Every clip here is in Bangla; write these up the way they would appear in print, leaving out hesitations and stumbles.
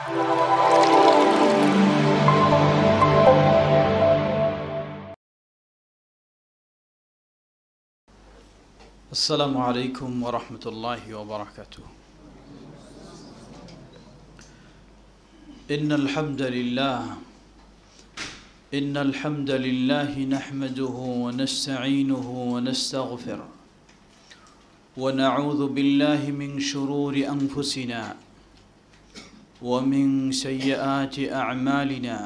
السلام عليكم ورحمة الله وبركاته. إن الحمد لله نحمده ونستعينه ونستغفره ونعوذ بالله من شرور أنفسنا ومن سيئات أعمالنا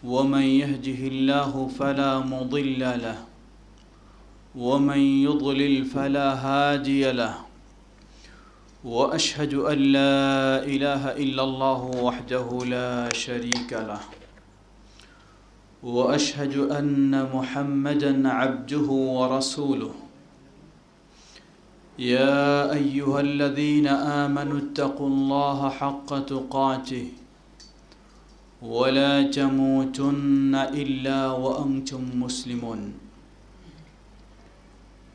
ومن يهده الله فلا مضل له ومن يضلل فلا هادي له وأشهد أن لا إله إلا الله وحده لا شريك له وأشهد أن محمدًا عبده ورسوله. يا أيها الذين آمنوا اتقوا الله حق تقاته ولا تموتن إلا وأنتم مسلمون.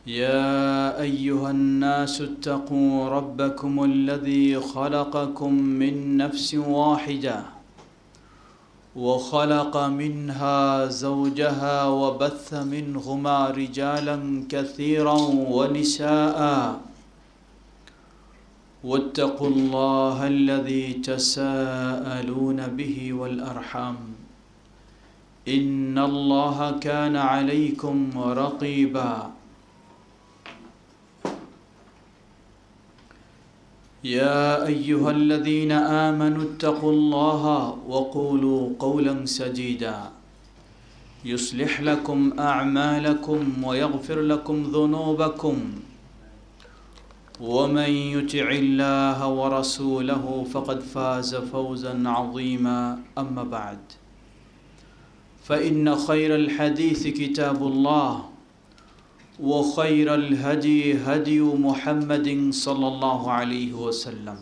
يا أيها الناس اتقوا ربكم الذي خلقكم من نفس واحدة وخلق منها زوجها وبث منهما رجالا كثيرا ونساء واتقوا الله الذي تساءلون به والأرحام إن الله كان عليكم رقيبا. يا أيها الذين آمنوا اتقوا الله وقولوا قولا سديدا يصلح لكم أعمالكم ويغفر لكم ذنوبكم ومن يطع الله ورسوله فقد فاز فوزا عظيما. أما بعد فإن خير الحديث كتاب الله وخير الهدي هدي محمد صلى الله عليه وسلم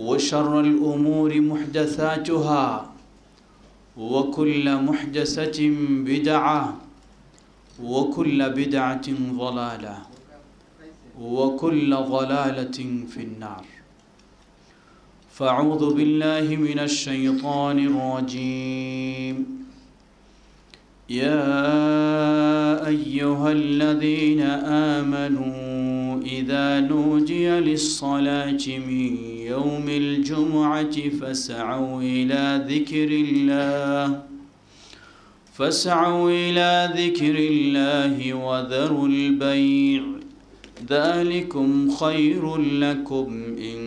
وشر الأمور محدثاتها وكل محدثة بدعة وكل بدعة ضلالة وكل ضلالة في النار. فأعوذ بالله من الشيطان الرجيم. يا أيها الذين آمنوا إذا نودي للصلاة من يوم الجمعة فاسعوا إلى ذكر الله وذروا البيع ذلكم خير لكم إن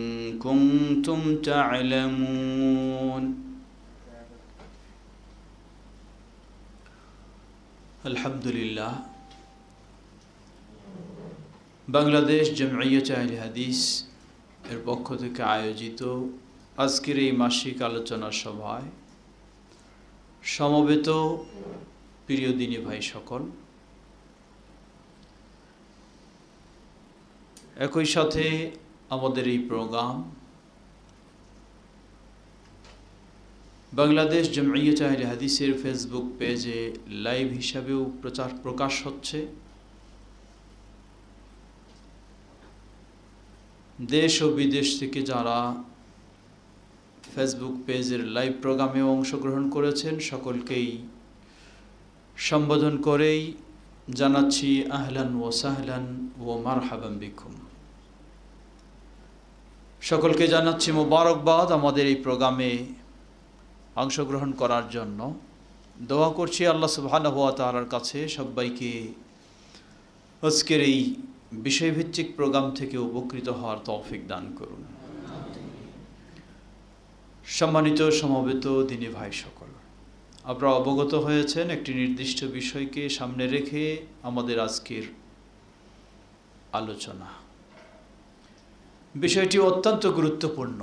كنتم تعلمون. আলহামদুলিল্লাহ, বাংলাদেশ জামঈয়াত আহলে হাদিস এর পক্ষ থেকে আয়োজিত আজকের এই মাসিক আলোচনা সভায় সমবেত প্রিয় দিনী ভাই সকল, একই সাথে আমাদের এই প্রোগ্রাম বাংলাদেশ জামঈয়াত আহলে হাদিসের ফেসবুক পেজে লাইভ হিসাবেও প্রকাশ হচ্ছে। দেশ ও বিদেশ থেকে যারা ফেসবুক পেজের লাইভ প্রোগ্রামে অংশগ্রহণ করেছেন সকলকেই সম্বোধন করেই জানাচ্ছি আহলান ওয়া সাহলান ওয়া মারহাবান বিকুম। সকলকে জানাচ্ছি মোবারকবাদ আমাদের এই প্রোগ্রামে অংশগ্রহণ করার জন্য। দোয়া করছি আল্লাহ সুবহানাহু ওয়া তাআলার কাছে সবাইকে আজকের এই বিষয়ভিত্তিক প্রোগ্রাম থেকে উপকৃত হওয়ার তৌফিক দান করুন। সম্মানিত সমবেত দিনী ভাই সকল, আপনারা অবগত হয়েছেন একটি নির্দিষ্ট বিষয়কে সামনে রেখে আমাদের আজকের আলোচনা। বিষয়টি অত্যন্ত গুরুত্বপূর্ণ।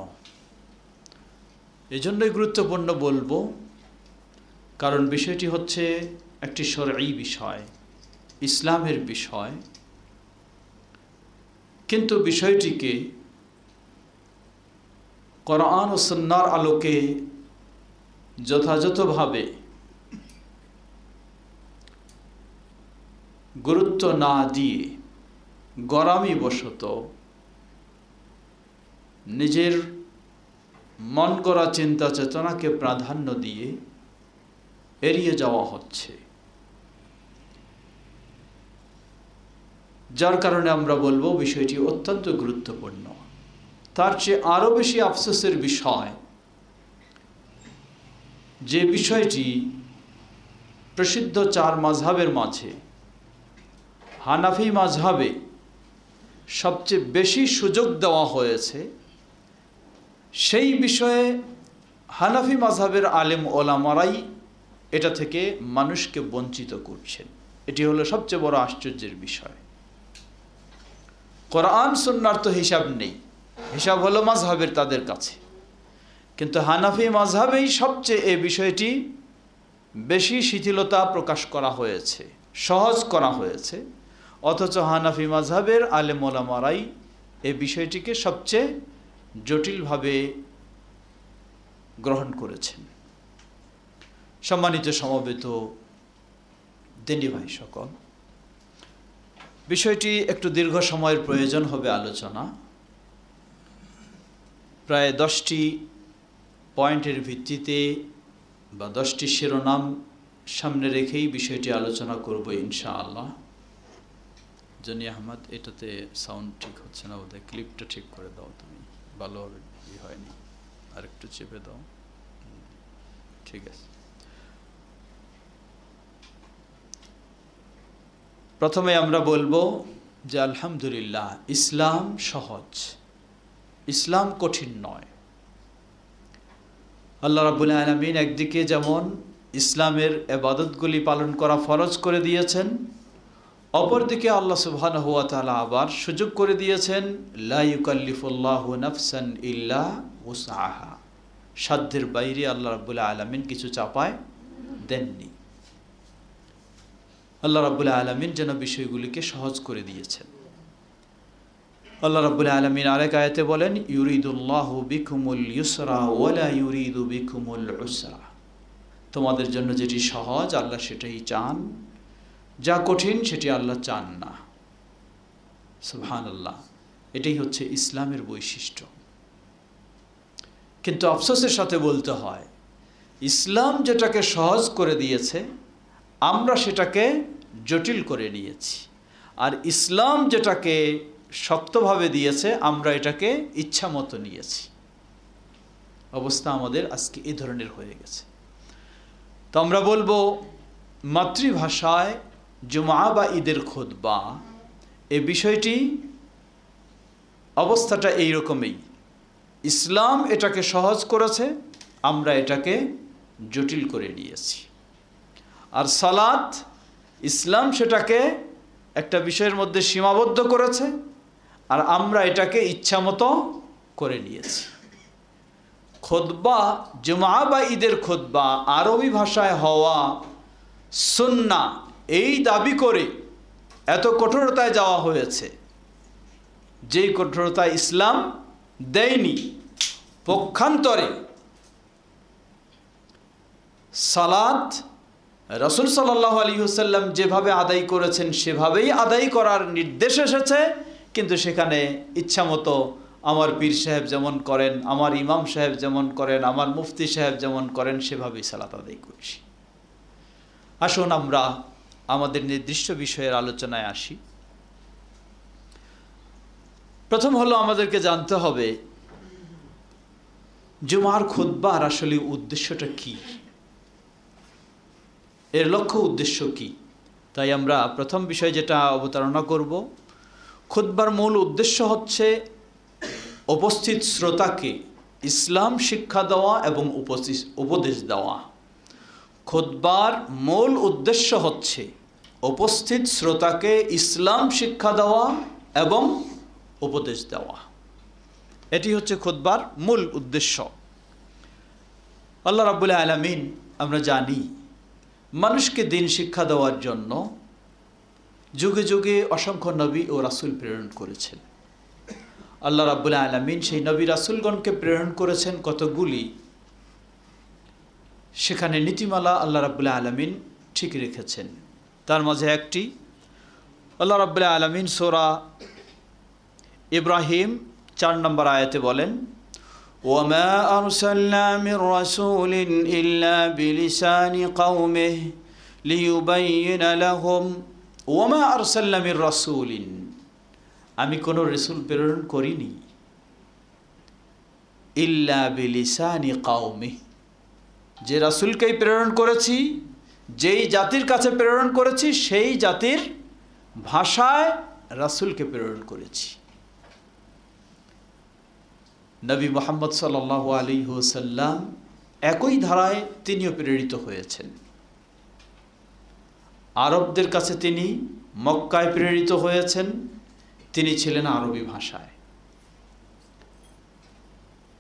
এজন্যই গুরুত্বপূর্ণ বলবো কারণ বিষয়টি হচ্ছে একটি শরঈ বিষয়, ইসলামের বিষয়, কিন্তু বিষয়টিকে কোরআন ও সুন্নাহর আলোকে যথাযথভাবে গুরুত্ব না দিয়ে গোঁরামি বশত নিজের মন গড়া চিন্তা চেতনাকে প্রাধান্য দিয়ে এড়িয়ে যাওয়া হচ্ছে, যার কারণে আমরা বলবো বিষয়টি অত্যন্ত গুরুত্বপূর্ণ। তার চেয়ে আরও বেশি আফসোসের বিষয়, যে বিষয়টি প্রসিদ্ধ চার মাযহাবের মাঝে হানাফি মাযহাবে সবচেয়ে বেশি সুযোগ দেওয়া হয়েছে, সেই বিষয়ে হানাফি মাযহাবের আলেম ওলামারাই এটা থেকে মানুষকে বঞ্চিত করছেন। এটি হলো সবচেয়ে বড় আশ্চর্যের বিষয়। কোরআন সুন্নাহর তো হিসাব নেই, হিসাব হলো মাযহাবের তাদের কাছে, কিন্তু হানাফি মাযহাবেই সবচেয়ে এই বিষয়টি বেশি শিথিলতা প্রকাশ করা হয়েছে, সহজ করা হয়েছে, অথচ হানাফি মাযহাবের আলেম ওলামারাই এই বিষয়টিকে সবচেয়ে জটিলভাবে গ্রহণ করেছেন। সম্মানিত সমবেত দিনী ভাই সকল, বিষয়টি একটু দীর্ঘ সময়ের প্রয়োজন হবে আলোচনা। প্রায় 10টি পয়েন্টের ভিত্তিতে বা 10টি শিরোনাম সামনে রেখেই বিষয়টি আলোচনা করব ইনশাআল্লাহ। জনি আহমদ, এটাতে সাউন্ড ঠিক হচ্ছে না, ওদের ক্লিপটা ঠিক করে দাও তুমি, ভালো হয়নি, আর একটু চেপে দাও। ঠিক আছে, প্রথমে আমরা বলবো যে আলহামদুলিল্লাহ, ইসলাম সহজ, ইসলাম কঠিন নয়। আল্লাহ রাব্বুল আলামিন একদিকে যেমন ইসলামের ইবাদতগুলি পালন করা ফরজ করে দিয়েছেন, অপরদিকে আল্লাহ সুবহানাহু ওয়া তাআলা আবার সুযোগ করে দিয়েছেন লা ইউকাল্লিফুল্লাহু নাফসান ইল্লা উসআহা, সাধ্যের বাইরে আল্লাহ রাব্বুল আলামিন কিছু চাপায় দেননি। আল্লাহ রাব্বুল আলামিন যেন বিষয়গুলিকে সহজ করে দিয়েছেন। আল্লাহ রাব্বুল আলামিন আরেক আয়াতে বলেন ইউরিদুল্লাহু বিকুমুল ইউসরা ওয়া লা ইউরিদু বিকুমুল উসরা, তোমাদের জন্য যেটি সহজ আল্লাহ সেটাই চান, যা কঠিন সেটি আল্লাহ চান না। সুবহানাল্লাহ, এটাই হচ্ছে ইসলামের বৈশিষ্ট্য। কিন্তু আফসোসের সাথে বলতে হয়, ইসলাম যেটাকে সহজ করে দিয়েছে আমরা সেটাকে জটিল করে নিয়েছি, আর ইসলাম যেটাকে শক্তভাবে দিয়েছে আমরা এটাকে ইচ্ছা মতো নিয়েছি। অবস্থা আমাদের আজকে এই ধরনের হয়ে গেছে। তো আমরা বলবো মাতৃভাষায় জুমা বা ঈদের খুতবা, এই বিষয়টি অবস্থাটা এইরকমই। ইসলাম এটাকে সহজ করেছে, আমরা এটাকে জটিল করে নিয়েছি। আর সালাত, ইসলাম সেটাকে একটা বিষয়ের মধ্যে সীমাবদ্ধ করেছে, আর আমরা এটাকে ইচ্ছামতো করে নিয়েছি। খুতবা, জুমা বা ঈদের খুতবা আরবি ভাষায় হওয়া সুন্নাহ, এই দাবি করে এত কঠোরতায় যাওয়া হয়েছে, যেই কঠোরতা ইসলাম দেয়নি। পক্ষান্তরে সালাত রাসূল সাল্লাল্লাহু আলাইহি ওয়াসাল্লাম যেভাবে আদায় করেছেন সেভাবেই আদায় করার নির্দেশ এসেছে, কিন্তু সেখানে ইচ্ছামতো আমার পীর সাহেব যেমন করেন, আমার ইমাম সাহেব যেমন করেন, আমার মুফতি সাহেব যেমন করেন সেভাবেই সালাত আদায় করছি। আসুন আমরা আমাদের নির্দিষ্ট বিষয়ের আলোচনায় আসি। প্রথম হলো আমাদেরকে জানতে হবে জুমার খুতবার আসলে উদ্দেশ্যটা কি, এর লক্ষ্য উদ্দেশ্য কি। তাই আমরা প্রথম বিষয় যেটা অবতারণা করব, খুতবার মূল উদ্দেশ্য হচ্ছে উপস্থিত শ্রোতাকে ইসলাম শিক্ষা দেওয়া এবং উপদেশ দেওয়া। খুতবার মূল উদ্দেশ্য হচ্ছে উপস্থিত শ্রোতাকে ইসলাম শিক্ষা দেওয়া এবং উপদেশ দেওয়া। এটি হচ্ছে খুতবার মূল উদ্দেশ্য। আল্লাহ রাব্বুল আলামিন, আমরা জানি, মানুষকে দিন শিক্ষা দেওয়ার জন্য যুগে যুগে অসংখ্য নবী ও রাসূল প্রেরণ করেছেন। আল্লাহ রাব্বুল আলামিন সেই নবী রাসূলগণকে প্রেরণ করেছেন কতগুলি, সেখানে নীতিমালা আল্লাহ রাব্বুল আলামিন ঠিক রেখেছেন। তার মাঝে একটি, আল্লাহ রাব্বুল আলামিন সূরা ইব্রাহিম 4 নম্বর আয়াতে বলেন وما أرسلنا من رسول إلا بلسان قومه ليبين لهم وما أرسلنا من رسول আমি কোনো রাসূল প্রেরণ করিনি ইল্লা বিলিসানি কওমি যে রাসূলকেই প্রেরণ করেছি যেই জাতির কাছে প্রেরণ করেছি সেই জাতির ভাষায় রাসূলকে প্রেরণ করেছি নবী মুহাম্মদ সাল্লাল্লাহু আলাইহি ওয়াসাল্লাম একই ধারায় তিনিও প্রেরিত হয়েছেন আরবদের কাছে তিনি মক্কায় প্রেরিত হয়েছেন তিনি ছিলেন আরবি ভাষায়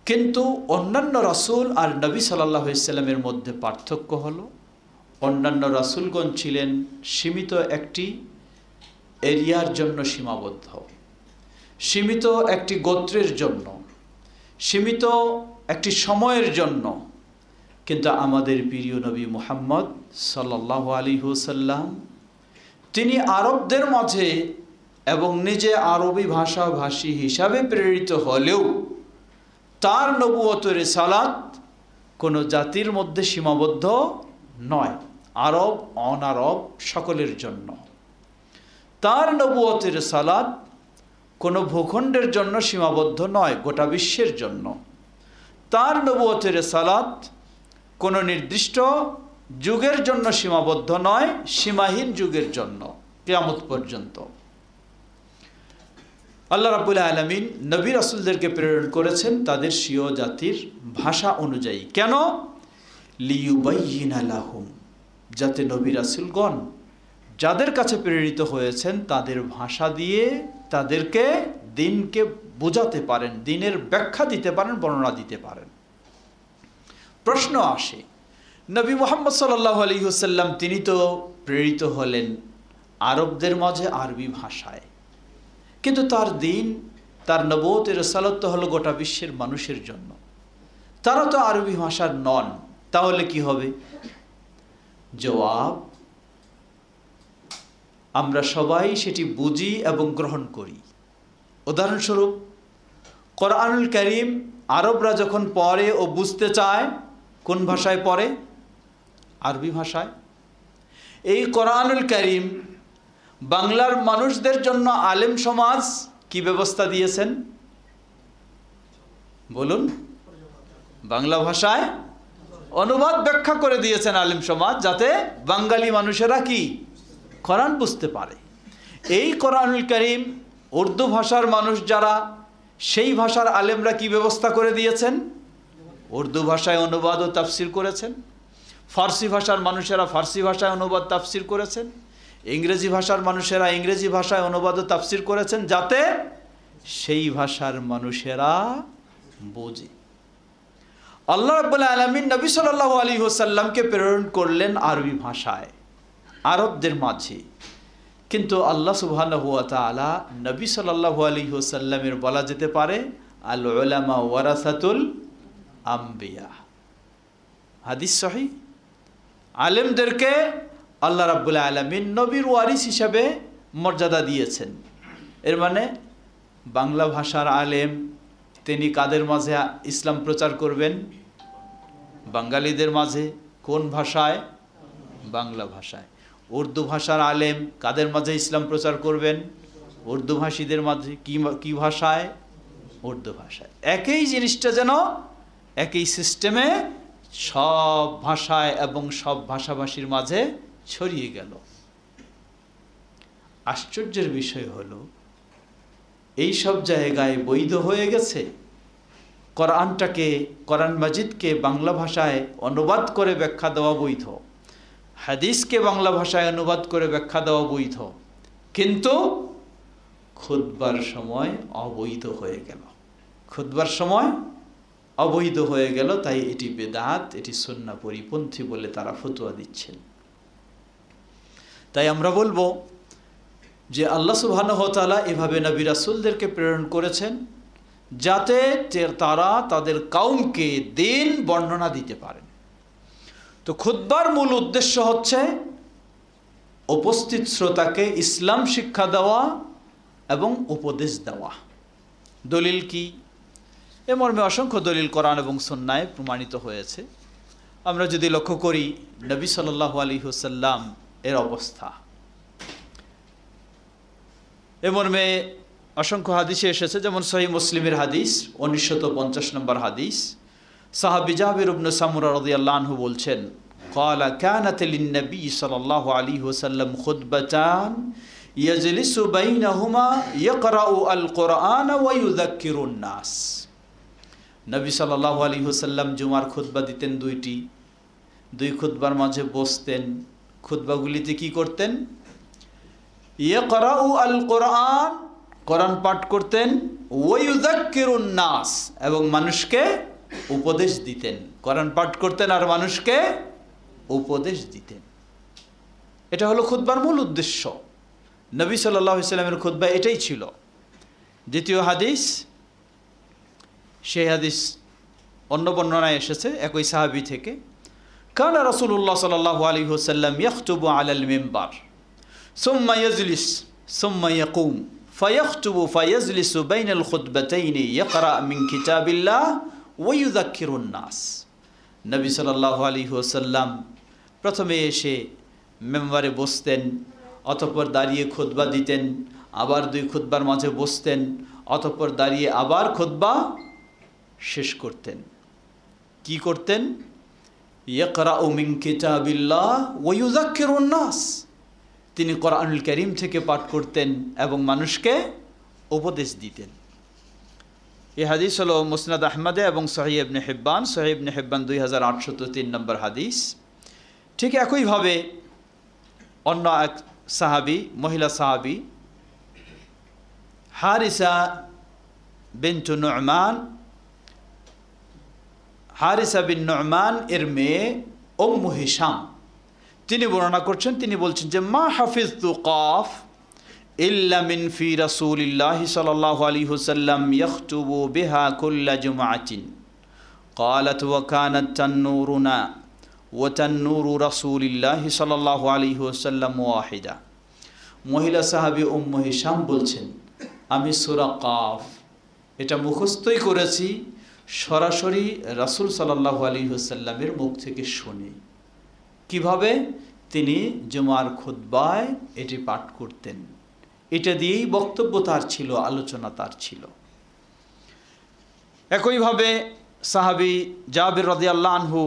কিন্তু অন্যান্য রাসূল আর নবী সাল্লাল্লাহু আলাইহি ওয়াসাল্লামের মধ্যে পার্থক্য হলো অন্যান্য রাসূলগণ ছিলেন সীমিত একটি এরিয়ার জন্য সীমাবদ্ধ সীমিত একটি গোত্রের জন্য সীমিত একটি সময়ের জন্য কিন্তু আমাদের প্রিয় নবী মুহাম্মদ সাল্লাল্লাহু আলাইহি ওয়াসাল্লাম তিনি আরবদের মাঝে এবং নিজে আরবি ভাষাভাষী হিসাবে প্রেরিত হলেও তার নবুয়তের রিসালাত কোনো জাতির মধ্যে সীমাবদ্ধ নয় আরব অনারব সকলের জন্য তার নবুয়তের রিসালাত কোনো ভূখণ্ডের জন্য সীমাবদ্ধ নয় গোটা বিশ্বের জন্য তার নবুয়তের রিসালাত কোনো নির্দিষ্ট যুগের জন্য সীমাবদ্ধ নয় সীমাহীন যুগের জন্য কিয়ামত পর্যন্ত আল্লাহ রাব্বুল আলামিন নবী রাসূলদেরকে প্রেরণ করেছেন তাদের স্বীয় জাতির ভাষা অনুযায়ী কেন লিয়ুবাইয়িনা লাহুম যাতে নবী রাসূলগণ যাদের কাছে প্রেরিত হয়েছেন তাদের ভাষা দিয়ে তাদেরকে দিনকে বোঝাতে পারেন দিনের ব্যাখ্যা দিতে পারেন বর্ণনা দিতে পারেন প্রশ্ন আসে নবী মুহাম্মদ সাল্লাল্লাহু আলাইহি ওয়াসাল্লাম তিনি তো প্রেরিত হলেন আরবদের মাঝে আরবি ভাষায় কিন্তু তার দিন তার নবুয়তের রিসালাত তো হলো গোটা বিশ্বের মানুষের জন্য তারা তো আরবি ভাষার নন তাহলে কি হবে জবাব আমরা সবাই সেটি বুঝি এবং গ্রহণ করি উদাহরণস্বরূপ কোরআনুল কারীম আরবরা যখন পড়ে ও বুঝতে চায় কোন ভাষায় পড়ে আরবি ভাষায় এই কোরআনুল কারীম বাংলার মানুষদের জন্য আলেম সমাজ কি ব্যবস্থা দিয়েছেন বলুন বাংলা ভাষায় অনুবাদ ব্যাখ্যা করে দিয়েছেন আলেম সমাজ যাতে বাঙালি মানুষেরা কি কোরআন বুঝতে পারে এই কোরআনুল কারীম উর্দু ভাষার মানুষ যারা সেই ভাষার আলেমরা কি ব্যবস্থা করে দিয়েছেন উর্দু ভাষায় অনুবাদ ও তাফসীর করেছেন ফার্সি ভাষার মানুষেরা ফার্সি ভাষায় অনুবাদ তাফসীর করেছেন ইংরেজি ভাষার মানুষেরা ইংরেজি ভাষায় অনুবাদ ও তাফসীর করেছেন যাতে সেই ভাষার মানুষেরা বোঝে আল্লাহ রাব্বুল আলামিন নবী সাল্লাল্লাহু আলাইহি ওয়াসাল্লামকে প্রেরণ করলেন আরবি ভাষায় আরবদের মাঝে কিন্তু আল্লাহ সুবহানাহু ওয়া তাআলা নবী সাল্লাল্লাহু আলাইহি ওয়াসাল্লামের বলা যেতে পারে আল উলামা ওয়ারাসাতুল আম্বিয়া হাদিস সহিহ আলেমদেরকে আল্লাহ রাব্বুল আলামিন নবীর ওয়ারিস হিসাবে মর্যাদা দিয়েছেন এর মানে বাংলা ভাষার আলেম তিনি কাদের মাঝে ইসলাম প্রচার করবেন বাঙালিদের মাঝে কোন ভাষায় বাংলা ভাষায় উর্দু ভাষার আলেম কাদের মাঝে ইসলাম প্রচার করবেন উর্দু ভাষীদের মাঝে কি ভাষায় উর্দু ভাষায় একই জিনিসটা যেন একই সিস্টেমে সব ভাষায় এবং সব ভাষাভাষীর মাঝে ছড়িয়ে গেল আশ্চর্যের বিষয় হলো এই সব জায়গায় বৈধ হয়ে গেছে কোরআনটাকে কোরআন মাজিদকে বাংলা ভাষায় অনুবাদ করে ব্যাখ্যা দেওয়া বৈধ হাদিসকে বাংলা ভাষায় অনুবাদ করে ব্যাখ্যা দেওয়া বৈধ কিন্তু খুতবার সময় অবৈধ হয়ে গেল খুতবার সময় অবৈধ হয়ে গেল তাই এটি বেদাত এটি সুন্নাহ পরিপন্থী বলে তারা ফতোয়া দিচ্ছেন তাই আমরা বলবো যে আল্লাহ সুবহানাহু ওয়া তাআলা এভাবে নবী রাসূলদেরকে প্রেরণ করেছেন যাতে তারা তাদের কওমকে দিন বর্ণনা দিতে পারেন তো খুতবার মূল উদ্দেশ্য হচ্ছে উপস্থিত শ্রোতাকে ইসলাম শিক্ষা দেওয়া এবং উপদেশ দেওয়া দলিল কি এ মর্মে অসংখ্য দলিল কোরআন এবং সুন্নায় প্রমাণিত হয়েছে। আমরা যদি লক্ষ্য করি নবী সাল্লাল্লাহু আলাইহি ওয়াসাল্লাম এর অবস্থা, এ মর্মে অসংখ্য হাদিসে এসেছে, যেমন সহিহ মুসলিমের হাদিস 1950 নম্বর হাদিস, সাহাবী জাবির ইবনে সামুরা রাদিয়াল্লাহু আনহু বলছেন, ক্বালা কানাত লিন-নবী সাল্লাল্লাহু আলাইহি ওয়াসাল্লাম খুতবাতান ইয়াজলিসু বাইনাহুমা ইয়াকরাউ আল-কুরআন ওয়া ইউযাক্কিরুন নাস। নবী সাল্লাল্লাহু আলাইহি ওয়াসাল্লাম জুমার খুতবা দিতেন দুই খুতবার মাঝে বসতেন। খুতবাগুলিতে কি করতেন? ইয়াকরাউ আল-কুরআন, কোরআন পাঠ করতেন, ওয়া ইউযাক্কিরুন নাস, এবং মানুষকে উপদেশ দিতেন। কোরআন পাঠ করতেন আর মানুষকে উপদেশ দিতেন। এটা হলো খুতবার মূল উদ্দেশ্য। নবী সাল্লাল্লাহু আলাইহি ওয়াসাল্লামের খুতবা এটাই ছিল। দ্বিতীয় হাদিস, সেই হাদিস অন্য বর্ণনায় এসেছে একই সাহাবী থেকে, কানা রাসূলুল্লাহ সাল্লাল্লাহু আলাইহি ওয়াসাল্লাম ইয়াখতুবু আলাল মিম্বার সুম্মা ইয়াজলিস সুম্মা ইয়াকুম ফায়াখতুবু ফায়াজলিসু বাইনাল খুতবাতাইনি ইয়াকরা মিন কিতাবিল্লাহ ওয়া ইউযাক্কিরুন নাস। নবী সাল্লাল্লাহু আলাইহি ওয়াসাল্লাম প্রথমে এসে মেম্বারে বসতেন, অতঃপর দাঁড়িয়ে খুতবা দিতেন, আবার দুই খুতবার মাঝে বসতেন, অতঃপর দাঁড়িয়ে আবার খুতবা শেষ করতেন। কি করতেন? ইয়াকরাউ মিন কিতাবিল্লাহ ওয়া ইউযাক্কিরুন নাস, তিনি কোরআনুল কারীম থেকে পাঠ করতেন এবং মানুষকে উপদেশ দিতেন। এই হাদিস হলো মুসনাদ আহমদে এবং সহিহ ইবনে হিব্বান 2803 নম্বর হাদিস। ঠিক একইভাবে অন্য এক সাহাবী, মহিলা সাহাবী হারিসা বিন নু'মান এর মেয়ে উম্মু হিশাম, তিনি বর্ণনা করছেন, তিনি বলছেন যে মা হাফিজতু কাফ ইল্লা মিন ফি রাসূলিল্লাহি সাল্লাল্লাহু আলাইহি ওয়াসাল্লাম ইয়াখতুবু বিহা কুল্লা জুমআতিন ক্বালাত ওয়া কানাত তান্নুরুনা ওয়া তান্নুরু রাসূলিল্লাহি সাল্লাল্লাহু আলাইহি ওয়াসাল্লাম ওয়াহিদা। মহিলা সাহাবী উম্মু হিশাম বলছেন, আমি সূরা কাফ এটা মুখস্থই করেছি সরাসরি রাসূল সাল্লাল্লাহু আলাইহি ওয়াসাল্লামের মুখ থেকে শুনে। কিভাবে? তিনি জুমার খুতবায় এটি পাঠ করতেন, এটা দিয়েই বক্তব্য তার ছিল, আলোচনা তার ছিল। একইভাবে সাহাবী জাবির রাদিয়াল্লাহু আনহু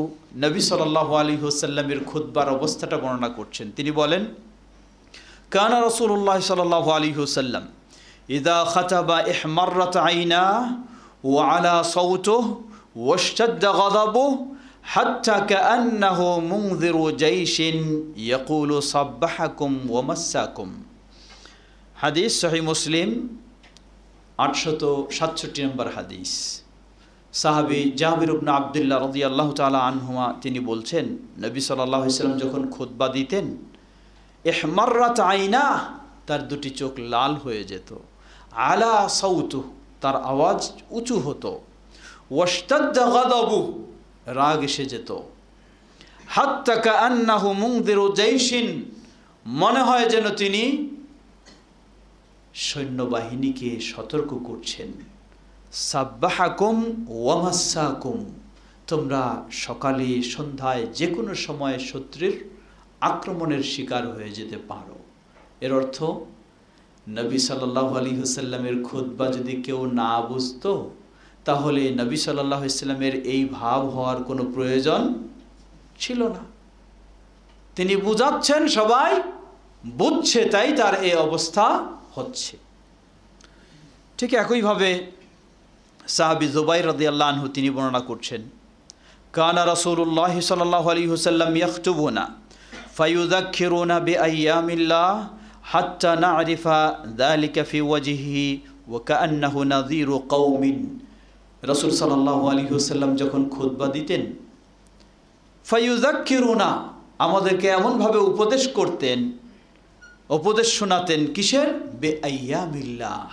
নবী সাল্লাল্লাহু আলাইহি ওয়াসাল্লামের খুতবার অবস্থাটা বর্ণনা করছেন। তিনি বলেন, কানা রাসূলুল্লাহ সাল্লাল্লাহু আলাইহি ওয়াসাল্লাম ইযা খাতাবা ইহমাররাত আইনাহু ওয়া আলা সাওতুহু ওয়াশতাদ্দা গাযাবুহু হাত্তা কাআন্নাহু মুনযিরু জাইশিন ইয়াকুলু সাব্বাহাকুম ওয়া মাসসাকুম। হাদিস সহিহ মুসলিম 867 নম্বর হাদিস। সাহাবী জাবির ইবনে আব্দুল্লাহ রাদিয়াল্লাহু তাআলা আনহুমা তিনি বলছেন, নবী সাল্লাল্লাহু আলাইহি ওয়াসাল্লাম যখন খুতবা দিতেন, ইহমাররাত আইনাহ, তার দুটি চোখ লাল হয়ে যেত, আলা সাউতু, তার আওয়াজ উঁচু হতো, ওয়াশতাদ্দা গাদাবু, রাগ এসে যেত, হাত্তা কাআন্নাহু মুনযিরু জাইশিন, মনে হয় যেন তিনি সৈন্যবাহিনীকে সতর্ক করছেন, সাব্বাহাকুম ওয়া মাসসাকুম, তোমরা সকালে সন্ধ্যায় যে কোনো সময় শত্রুর আক্রমণের শিকার হয়ে যেতে পারো। এর অর্থ নবী সাল্লাল্লাহু আলাইহি ওয়াসাল্লামের খুতবা যদি কেউ না বুঝতো, তাহলে নবী সাল্লাল্লাহু আলাইহি ওয়াসাল্লামের এই ভাব হওয়ার কোনো প্রয়োজন ছিল না। তিনি বুঝাচ্ছেন, সবাই বুঝছে, তাই তার এই অবস্থা হচ্ছে। ঠিক একইভাবে সাহাবী জুবাইর রাদিয়াল্লাহু আনহু তিনি বর্ণনা করছেন, কানা রাসূলুল্লাহ সাল্লাল্লাহু আলাইহি ওয়াসাল্লাম ইয়াখতুবুনা ফায়ুযাক্কিরুনা বিআইয়ামিল্লাহ হাত্তা না'রিফা যালিকা ফি ওয়াজহিহি ওয়া কাআন্নাহু নাযীরু কওমিন। রাসূল সাল্লাল্লাহু আলাইহি ওয়াসাল্লাম যখন খুতবা দিতেন, ফায়ুযাক্কিরুনা, আমাদেরকে এমনভাবে উপদেশ করতেন, উপদেশ শোনাতেন, কিসের? বিআইয়ামিল্লাহ,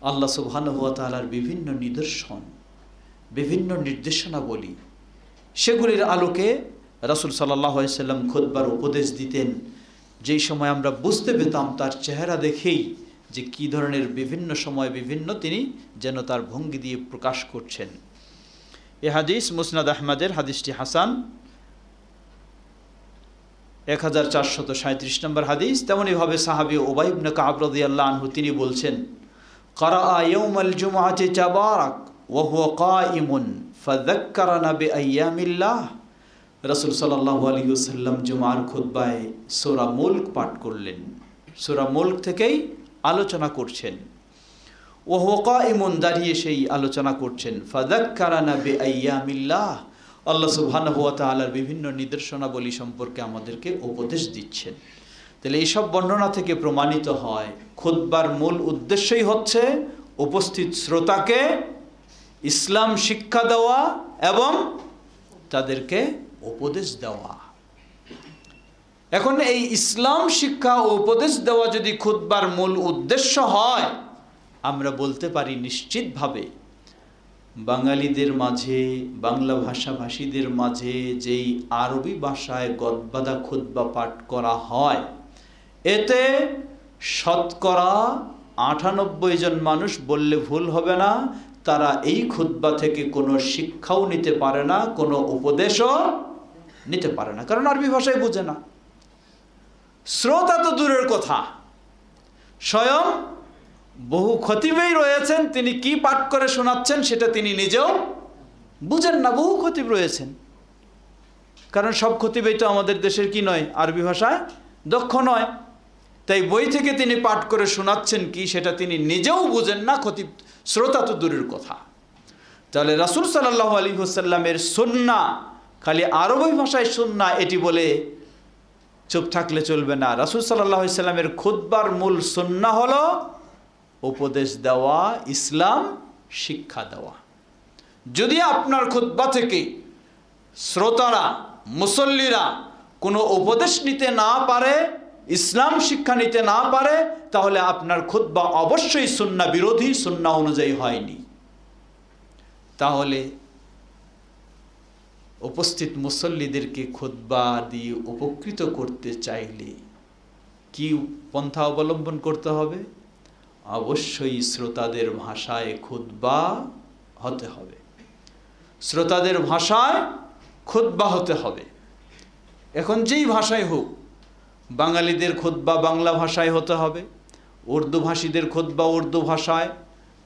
আল্লাহ সুবহানাহু ওয়া তাআলার বিভিন্ন নিদর্শন, বিভিন্ন নির্দেশনাবলী, সেগুলির আলোকে রাসূল সাল্লাল্লাহু আলাইহি ওয়াসাল্লাম খুতবার উপদেশ দিতেন। যেই সময় আমরা বুঝতে পেতাম তার চেহারা দেখেই যে কী ধরনের বিভিন্ন সময় বিভিন্ন তিনি যেন তার ভঙ্গি দিয়ে প্রকাশ করছেন। এ হাদিস মুসনাদ আহমদের, হাদিসটি হাসান, 1437 নম্বর হাদিস। তেমনইভাবে সাহাবী উবাই ইবনে কাব রাদিয়াল্লাহু আনহু তিনি বলছেন, ক্বারাআ ইয়াউমাল জুমআতি তাবারাক ওয়া হুয়া কাইমুন ফাযাক্কারানা বিআইয়ামিল্লাহ। রাসূল সাল্লাল্লাহু আলাইহি ওয়াসাল্লাম জুমার খুতবায় সূরা মুলক পাঠ করলেন, সূরা মুলক থেকেই আলোচনা করছেন। ওয়া হুয়া কাইমুন, দাঁড়িয়ে সেই আলোচনা করছেন। ফাযাক্কারানা বিআইয়ামিল্লাহ, আল্লাহ সুবহানাহু ওয়া তাআলার বিভিন্ন নিদর্শনাবলী সম্পর্কে আমাদেরকে উপদেশ দিচ্ছেন। তাহলে এইসব বর্ণনা থেকে প্রমাণিত হয় খুতবার মূল উদ্দেশ্যই হচ্ছে উপস্থিত শ্রোতাকে ইসলাম শিক্ষা দেওয়া এবং তাদেরকে উপদেশ দেওয়া। এখন এই ইসলাম শিক্ষা ও উপদেশ দেওয়া যদি খুতবার মূল উদ্দেশ্য হয়, আমরা বলতে পারি নিশ্চিতভাবে বাঙালিদের মাঝে, বাংলা ভাষাভাষীদের মাঝে যেই আরবি ভাষায় গদবাদা খুতবা পাঠ করা হয়, এতে শতকরা 98 জন মানুষ বললে ভুল হবে না, তারা এই খুতবা থেকে কোনো শিক্ষাও নিতে পারে না, কোনো উপদেশও নিতে পারে না, কারণ আরবি ভাষায় বোঝে না। শ্রোতা তো দূরের কথা, স্বয়ং বহু খতিবেই রয়েছেন, তিনি কি পাঠ করে শোনাচ্ছেন সেটা তিনি নিজেও বুঝেন না। বহু খতিব রয়েছেন, কারণ সব খতিবেই তো আমাদের দেশের কি নয়, আরবি ভাষায় দক্ষ নয়। তাই বই থেকে তিনি পাঠ করে শোনাচ্ছেন কি সেটা তিনি নিজেও বুঝেন না, খতিব শ্রোতা তো দূরের কথা। তাহলে রাসূল সাল্লাল্লাহু আলাইহি ওয়াসাল্লামের সুন্নাহ খালি আরবি ভাষায় সুন্নাহ এটি বলে চুপ থাকলে চলবে না। রাসূল সাল্লাল্লাহু আলাইহি ওয়াসাল্লামের খুতবার মূল সুন্নাহ হলো উপদেশ দেওয়া, ইসলাম শিক্ষা দেওয়া। যদি আপনার খুতবা থেকে শ্রোতারা, মুসল্লিরা কোনো উপদেশ নিতে না পারে, ইসলাম শিক্ষা নিতে না পারে, তাহলে আপনার খুতবা অবশ্যই সুন্নাহ বিরোধী, সুন্নাহ অনুযায়ী হয়নি। তাহলে উপস্থিত মুসল্লিদেরকে খুতবা দিয়ে উপকৃত করতে চাইলে কি পন্থা অবলম্বন করতে হবে? অবশ্যই শ্রোতাদের ভাষায় খুতবা হতে হবে, শ্রোতাদের ভাষায় খুতবা হতে হবে। এখন যেই ভাষায় হোক, বাঙালিদের খুতবা বাংলা ভাষায় হতে হবে, উর্দু ভাষীদের খুতবা উর্দু ভাষায়,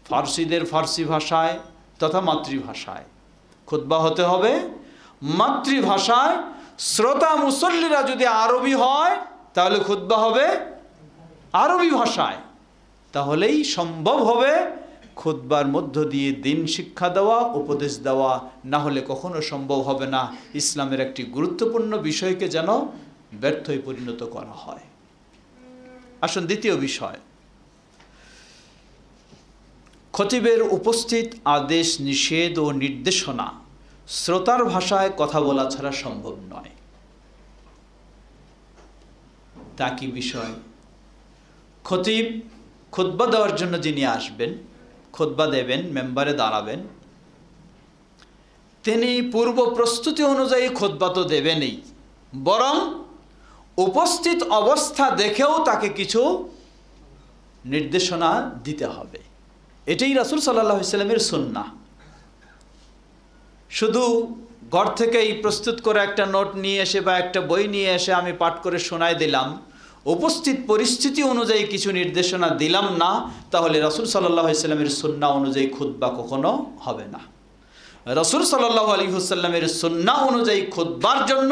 ফার্সিদের ফার্সি ভাষায় তথা মাতৃভাষায় খুতবা হতে হবে। মাতৃভাষায় শ্রোতা মুসল্লিরা যদি আরবি হয়, তাহলে খুতবা হবে আরবি ভাষায়। তাহলেই সম্ভব হবে খুতবার মধ্য দিয়ে দিন শিক্ষা দেওয়া, উপদেশ দেওয়া, না হলে কখনো সম্ভব হবে না ইসলামের একটি গুরুত্বপূর্ণ বিষয়কে যেন ব্যর্থই পরিণত করা হয়। আসুন দ্বিতীয় বিষয়, খতিবের উপস্থিত আদেশ, নিষেধ ও নির্দেশনা শ্রোতার ভাষায় কথা বলা ছাড়া সম্ভব নয়। তা কি বিষয়? খতিব খুতবা দেওয়ার জন্য যিনি আসবেন, খুতবা দেবেন, মেম্বারে দাঁড়াবেন, তিনি পূর্ব প্রস্তুতি অনুযায়ী খুতবা তো দেবেনই, বরং উপস্থিত অবস্থা দেখেও তাকে কিছু নির্দেশনা দিতে হবে। এটাই রাসূল সাল্লাল্লাহু আলাইহি ওয়াসাল্লামের সুন্নাহ। শুধু ঘর থেকেই প্রস্তুত করে একটা নোট নিয়ে এসে বা একটা বই নিয়ে এসে আমি পাঠ করে শোনায় দিলাম, উপস্থিত পরিস্থিতি অনুযায়ী কিছু নির্দেশনা দিলাম না, তাহলে রাসূল সাল্লাল্লাহু আলাইহি ওয়াসাল্লামের সুন্নাহ অনুযায়ী খুতবা কখনো হবে না। রাসূল সাল্লাল্লাহু আলাইহি ওয়াসাল্লামের সুন্নাহ অনুযায়ী খুতবার জন্য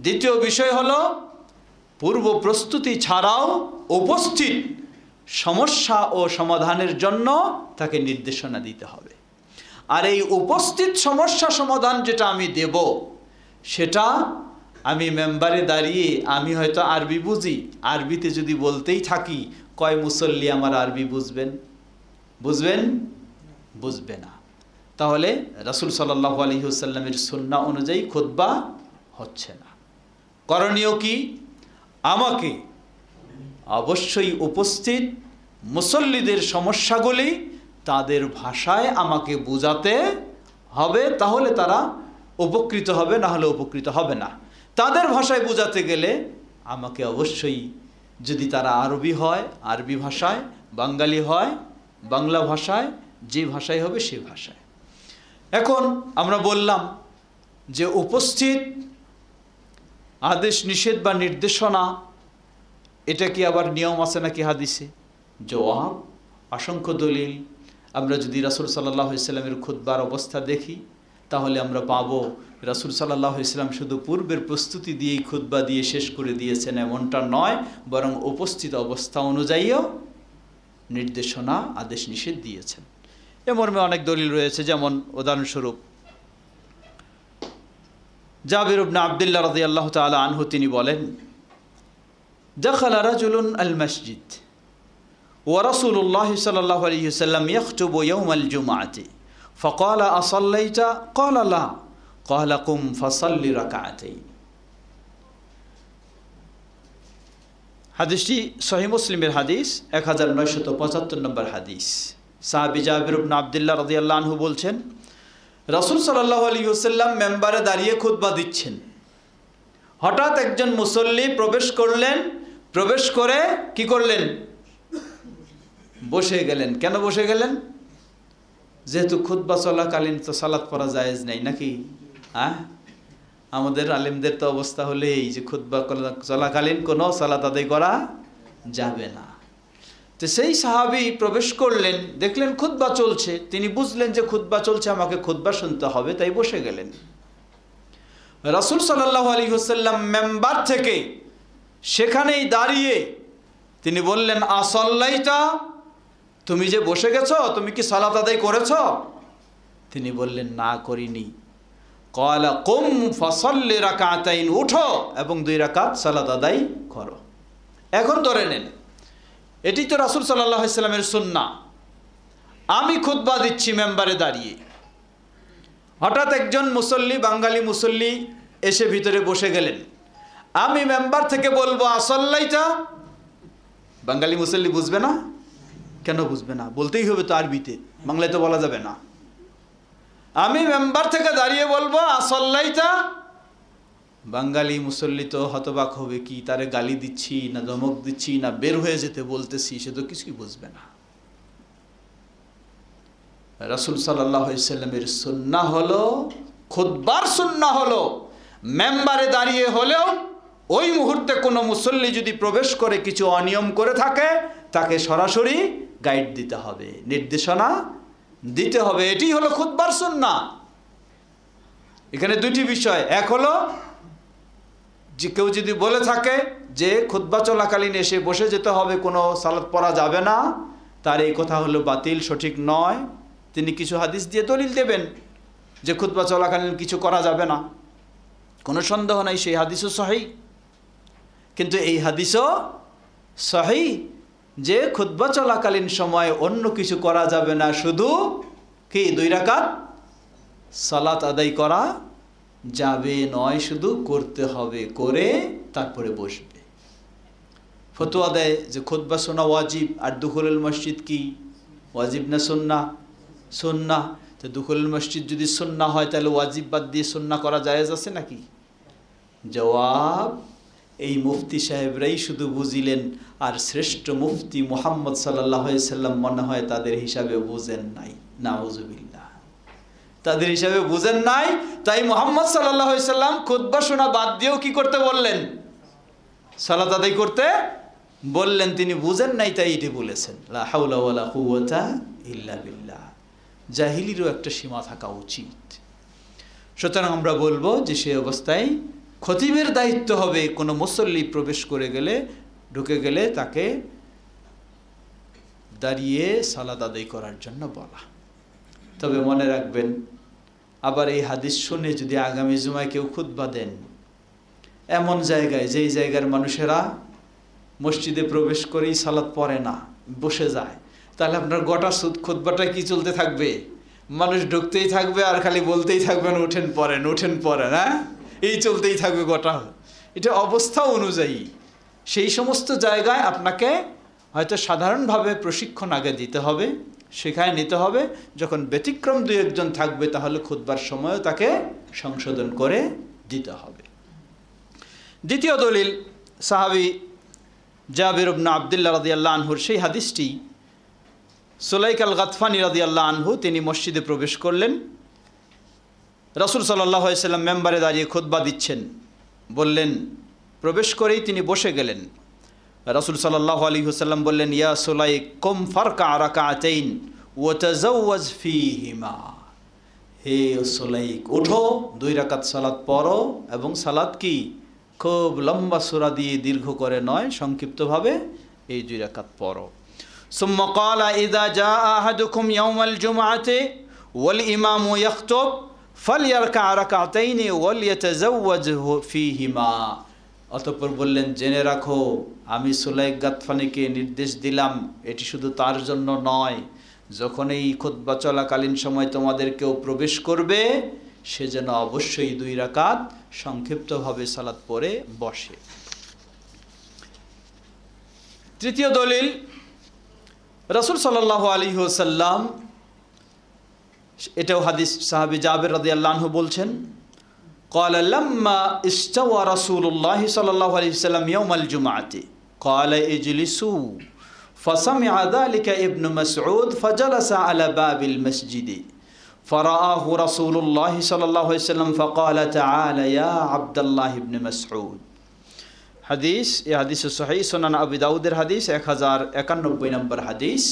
দ্বিতীয় বিষয় হলো পূর্ব প্রস্তুতি ছাড়াও উপস্থিত সমস্যা ও সমাধানের জন্য তাকে নির্দেশনা দিতে হবে। আর এই উপস্থিত সমস্যা সমাধান যেটা আমি দেব, সেটা আমি মেম্বারে দাঁড়িয়ে, আমি হয়তো আরবি বুঝি, আরবিতে যদি বলতেই থাকি, কয় মুসল্লি আমার আরবি বুঝবেন? বুঝবে না। তাহলে রাসূল সাল্লাল্লাহু আলাইহি ওয়াসাল্লামের সুন্নাহ অনুযায়ী খুতবা হচ্ছে না। করণীয় কি? আমাকে অবশ্যই উপস্থিত মুসল্লিদের সমস্যাগুলি তাদের ভাষায় আমাকে বোঝাতে হবে, তাহলে তারা উপকৃত হবে, না হলে উপকৃত হবে না। তাদের ভাষায় বোঝাতে গেলে আমাকে অবশ্যই, যদি তারা আরবি হয় আরবি ভাষায়, বাঙালি হয় বাংলা ভাষায়, যে ভাষায় হবে সে ভাষায়। এখন আমরা বললাম যে উপস্থিত আদেশ নিষেধ বা নির্দেশনা, এটা কি আবার নিয়ম আছে নাকি হাদিসে? জবাব, অসংখ্য দলিল। আমরা যদি রাসূল সাল্লাল্লাহু আলাইহি সাল্লামের খুতবার অবস্থা দেখি তাহলে আমরা পাবো রাসূল সাল্লাল্লাহু আলাইহি সাল্লাম শুধু পূর্বের প্রস্তুতি দিয়েই খুতবা দিয়ে শেষ করে দিয়েছেন এমনটা নয়, বরং উপস্থিত অবস্থা অনুযায়ীও নির্দেশনা আদেশ নিষেধ দিয়েছেন। এ মর্মে অনেক দলিল রয়েছে। যেমন উদাহরণস্বরূপ জাবির ইবনে আব্দুল্লাহ রাদিয়াল্লাহু তাআলা আনহু তিনি বলেন, দাখালা রাজুলুন আল মসজিদ ওয়া রাসূলুল্লাহ সাল্লাল্লাহু আলাইহি ওয়াসাল্লাম ইয়াখতুবু ইয়াওমাল জুমআতি ফাকালা আসাল্লাইতা ক্বালা লা ক্বালা কুম ফাসাল্লি রাকা'তাইন। হাদিসটি সহিহ মুসলিমের হাদিস, 1975 নম্বর হাদিস। সাহাবী জাবির ইবনে আব্দুল্লাহ রাদিয়াল্লাহু আনহু বলছেন, রাসূল সাল্লাল্লাহু আলাইহি ওয়াসাল্লাম মেম্বারে দাঁড়িয়ে খুতবা দিচ্ছেন। হঠাৎ একজন মুসল্লি প্রবেশ করলেন, প্রবেশ করে কি করলেন? বসে গেলেন। কেন বসে গেলেন? যেহেতু খুতবা চলাকালীন তো সালাত পড়া জায়েজ নাই নাকি? আমাদের আলেমদের তো অবস্থা হলে এই যে খুতবা চলাকালীন কোনো সালাত আদায় করা যাবে না। তো সেই সাহাবী প্রবেশ করলেন, দেখলেন খুতবা চলছে, তিনি বুঝলেন যে খুতবা চলছে, আমাকে খুতবা শুনতে হবে, তাই বসে গেলেন। রাসূল সাল্লাল্লাহু আলাইহি ওয়াসাল্লাম মেম্বার থেকে সেখানেই দাঁড়িয়ে তিনি বললেন, আসাল্লাইতা, তুমি যে বসে গেছো, তুমি কি সালাত আদায় করেছো? তিনি বললেন, না করিনি। ক্বালা কুম ফাসাল্লি রাকা'তাইন, উঠো এবং 2 রাকাত সালাত আদায় করো। এখন ধরে নেন, এটি তো রাসূল সাল্লাল্লাহু আলাইহি ওয়াসাল্লামের সুন্নাহ। আমি খুতবা দিচ্ছি মেম্বারে দাঁড়িয়ে, হঠাৎ একজন মুসল্লি, বাঙালি মুসল্লি এসে ভিতরে বসে গেলেন। আমি মেম্বার থেকে বলবো আসাল্লাইতা, বাঙালি মুসল্লি বুঝবে না? কেন বুঝবে না? বলতেই হবে তো আরবিতে, বাংলায় তো বলা যাবে না। আমি মেম্বার থেকে দাঁড়িয়ে বলবো আসাল্লাইতা, বাঙালি মুসল্লি তো হতবাক হবে, কি তারে গালি দিচ্ছি না ধমক দিচ্ছি না বের হয়ে যেতে বলতেছি, সে তো কিছুই বুঝবে না। রাসূল সাল্লাল্লাহু আলাইহি ওয়াসাল্লামের সুন্নাহ হলো, খুতবার সুন্নাহ হলো, মেম্বারে দাঁড়িয়ে হলেও ওই মুহূর্তে কোনো মুসল্লি যদি প্রবেশ করে কিছু অনিয়ম করে থাকে, তাকে সরাসরি গাইড দিতে হবে, নির্দেশনা দিতে হবে। এটি হলো খুতবার সুন্নাহ। এখানে 2টি বিষয়। এক হলো যে কেউ যদি বলে থাকে যে খুতবা চলাকালীন এসে বসে যেতে হবে, কোনো সালাত পড়া যাবে না, তার এই কথা হলো বাতিল, সঠিক নয়। তিনি কিছু হাদিস দিয়ে দলিল দেবেন যে খুতবা চলাকালীন কিছু করা যাবে না, কোনো সন্দেহ নাই, সেই হাদিসও সহিহ। কিন্তু এই হাদিসও সহিহ যে খুতবা চলাকালীন সময় অন্য কিছু করা যাবে না, শুধু কি 2 রাকাত সালাত আদায় করা যাবে নয়, শুধু করতে হবে, করে তারপরে বসবে। ফতোয়া দেয় যে খুতবা শোনা ওয়াজিব, আর দুখুলুল মসজিদ কি ওয়াজিব না সুন্নাহ? সুন্নাহ। তো দুখুলুল মসজিদ যদি সুন্নাহ হয় তাহলে ওয়াজিব বাদ দিয়ে সুন্নাহ করা জায়েজ আছে নাকি? জবাব, এই মুফতি সাহেবরাই শুধু বুঝিলেন, আর শ্রেষ্ঠ মুফতি মুহাম্মদ সাল্লাল্লাহু আলাইহি সাল্লাম মনে হয় তাদের হিসাবে বুঝেন নাই। নাউযুবিল্লাহ, তাদের হিসাবে বুঝেন নাই। তাই মুহাম্মদ সাল্লাল্লাহু আলাইহি সাল্লাম খুতবা শোনা বাদ দিয়েও কি করতে বললেন? সালাত আদায় করতে বললেন। তিনি বুঝেন নাই তাই এটি বলেছেন। লা হাওলা ওয়ালা কুওয়াতা ইল্লা বিল্লাহ। জাহিলিরও একটা সীমা থাকা উচিত। সুতরাং আমরা বলবো যে সেই অবস্থায় খতিবের দায়িত্ব হবে কোনো মুসল্লি প্রবেশ করে গেলে, ঢুকে গেলে তাকে দাঁড়িয়ে সালাত আদায় করার জন্য বলা। তবে মনে রাখবেন, আবার এই হাদিস শুনে যদি আগামী জুমায় কেউ খুতবা দেন এমন জায়গায়, যেই জায়গার মানুষেরা মসজিদে প্রবেশ করেই সালাত পড়ে না, বসে যায়, তাহলে আপনার গোটা খুতবাটা কি চলতে থাকবে? মানুষ ঢুকতেই থাকবে আর খালি বলতেই থাকবেন উঠেন পড়েন, উঠেন পড়েন, হ্যাঁ, এই চলতেই থাকবে গোটা। এটা অবস্থা অনুযায়ী সেই সমস্ত জায়গায় আপনাকে হয়তো সাধারণভাবে প্রশিক্ষণ আগে দিতে হবে, শেখায় নিতে হবে। যখন ব্যতিক্রম 2-1 জন থাকবে তাহলে খুতবার সময়ও তাকে সংশোধন করে দিতে হবে। দ্বিতীয় দলিল সাহাবী জাবির ইবনে আব্দুল্লাহ রাদিয়াল্লাহু আনহুর সেই হাদিসটি সুলাইক আল গাতফানি রাদিয়াল্লাহু আনহু তিনি মসজিদে প্রবেশ করলেন। রাসূল সাল্লাল্লাহু আলাইহি সাল্লাম মেম্বারে দাঁড়িয়ে খুতবা দিচ্ছেন, বললেন, প্রবেশ করেই তিনি বসে গেলেন। রাসূল সাল্লাল্লাহু আলাইহি ওয়াসাল্লাম বললেন, ইয়া সুলাইক কুম ফারকা রাকাতাইন ওয়া তাজাওয়াজ ফীহিমা। হে সুলাইক, ওঠো, 2 রাকাত সালাত পড়ো, এবং সালাত কি খুব লম্বা সূরা দিয়ে দীর্ঘ করে নয়, সংক্ষিপ্তভাবে এই 2 রাকাত পড়ো। সুম্মা ক্বালা ইযা জাআ আহাদুকুম ইয়াওমাল জুমআতি ওয়াল ইমামু ইয়াখতুব ফালইয়ারকা রাকাতাইন ওয়ালিয়াতাজাওয়াজ ফীহিমা। অতঃপর বললেন, জেনে রাখো আমি সুলাইক গাতফানিকে নির্দেশ দিলাম, এটি শুধু তার জন্য নয়, যখন এই খুতবা চলাকালীন সময় তোমাদের কেউ প্রবেশ করবে সে যেন অবশ্যই 2 রাকাত সংক্ষিপ্তভাবে সালাত পড়ে বসে। তৃতীয় দলিল, রাসূল সাল্লাল্লাহু আলাইহি ওয়াসাল্লাম, এটাও হাদিস, সাহাবী জাবের রাদিয়াল্লাহু আনহু বলছেন, قال لما استوى رسول الله صلى الله عليه وسلم يوم الجمعة قال اجلسوا فسمع ذلك ابن مسعود فجلس على باب المسجد فرآه رسول الله صلى الله عليه وسلم فقال تعالى يا عبد الله بن مسعود। হাদিস, এই হাদিস সহিহ সুনান আবু দাউদের হাদিস 1091 নম্বর হাদিস।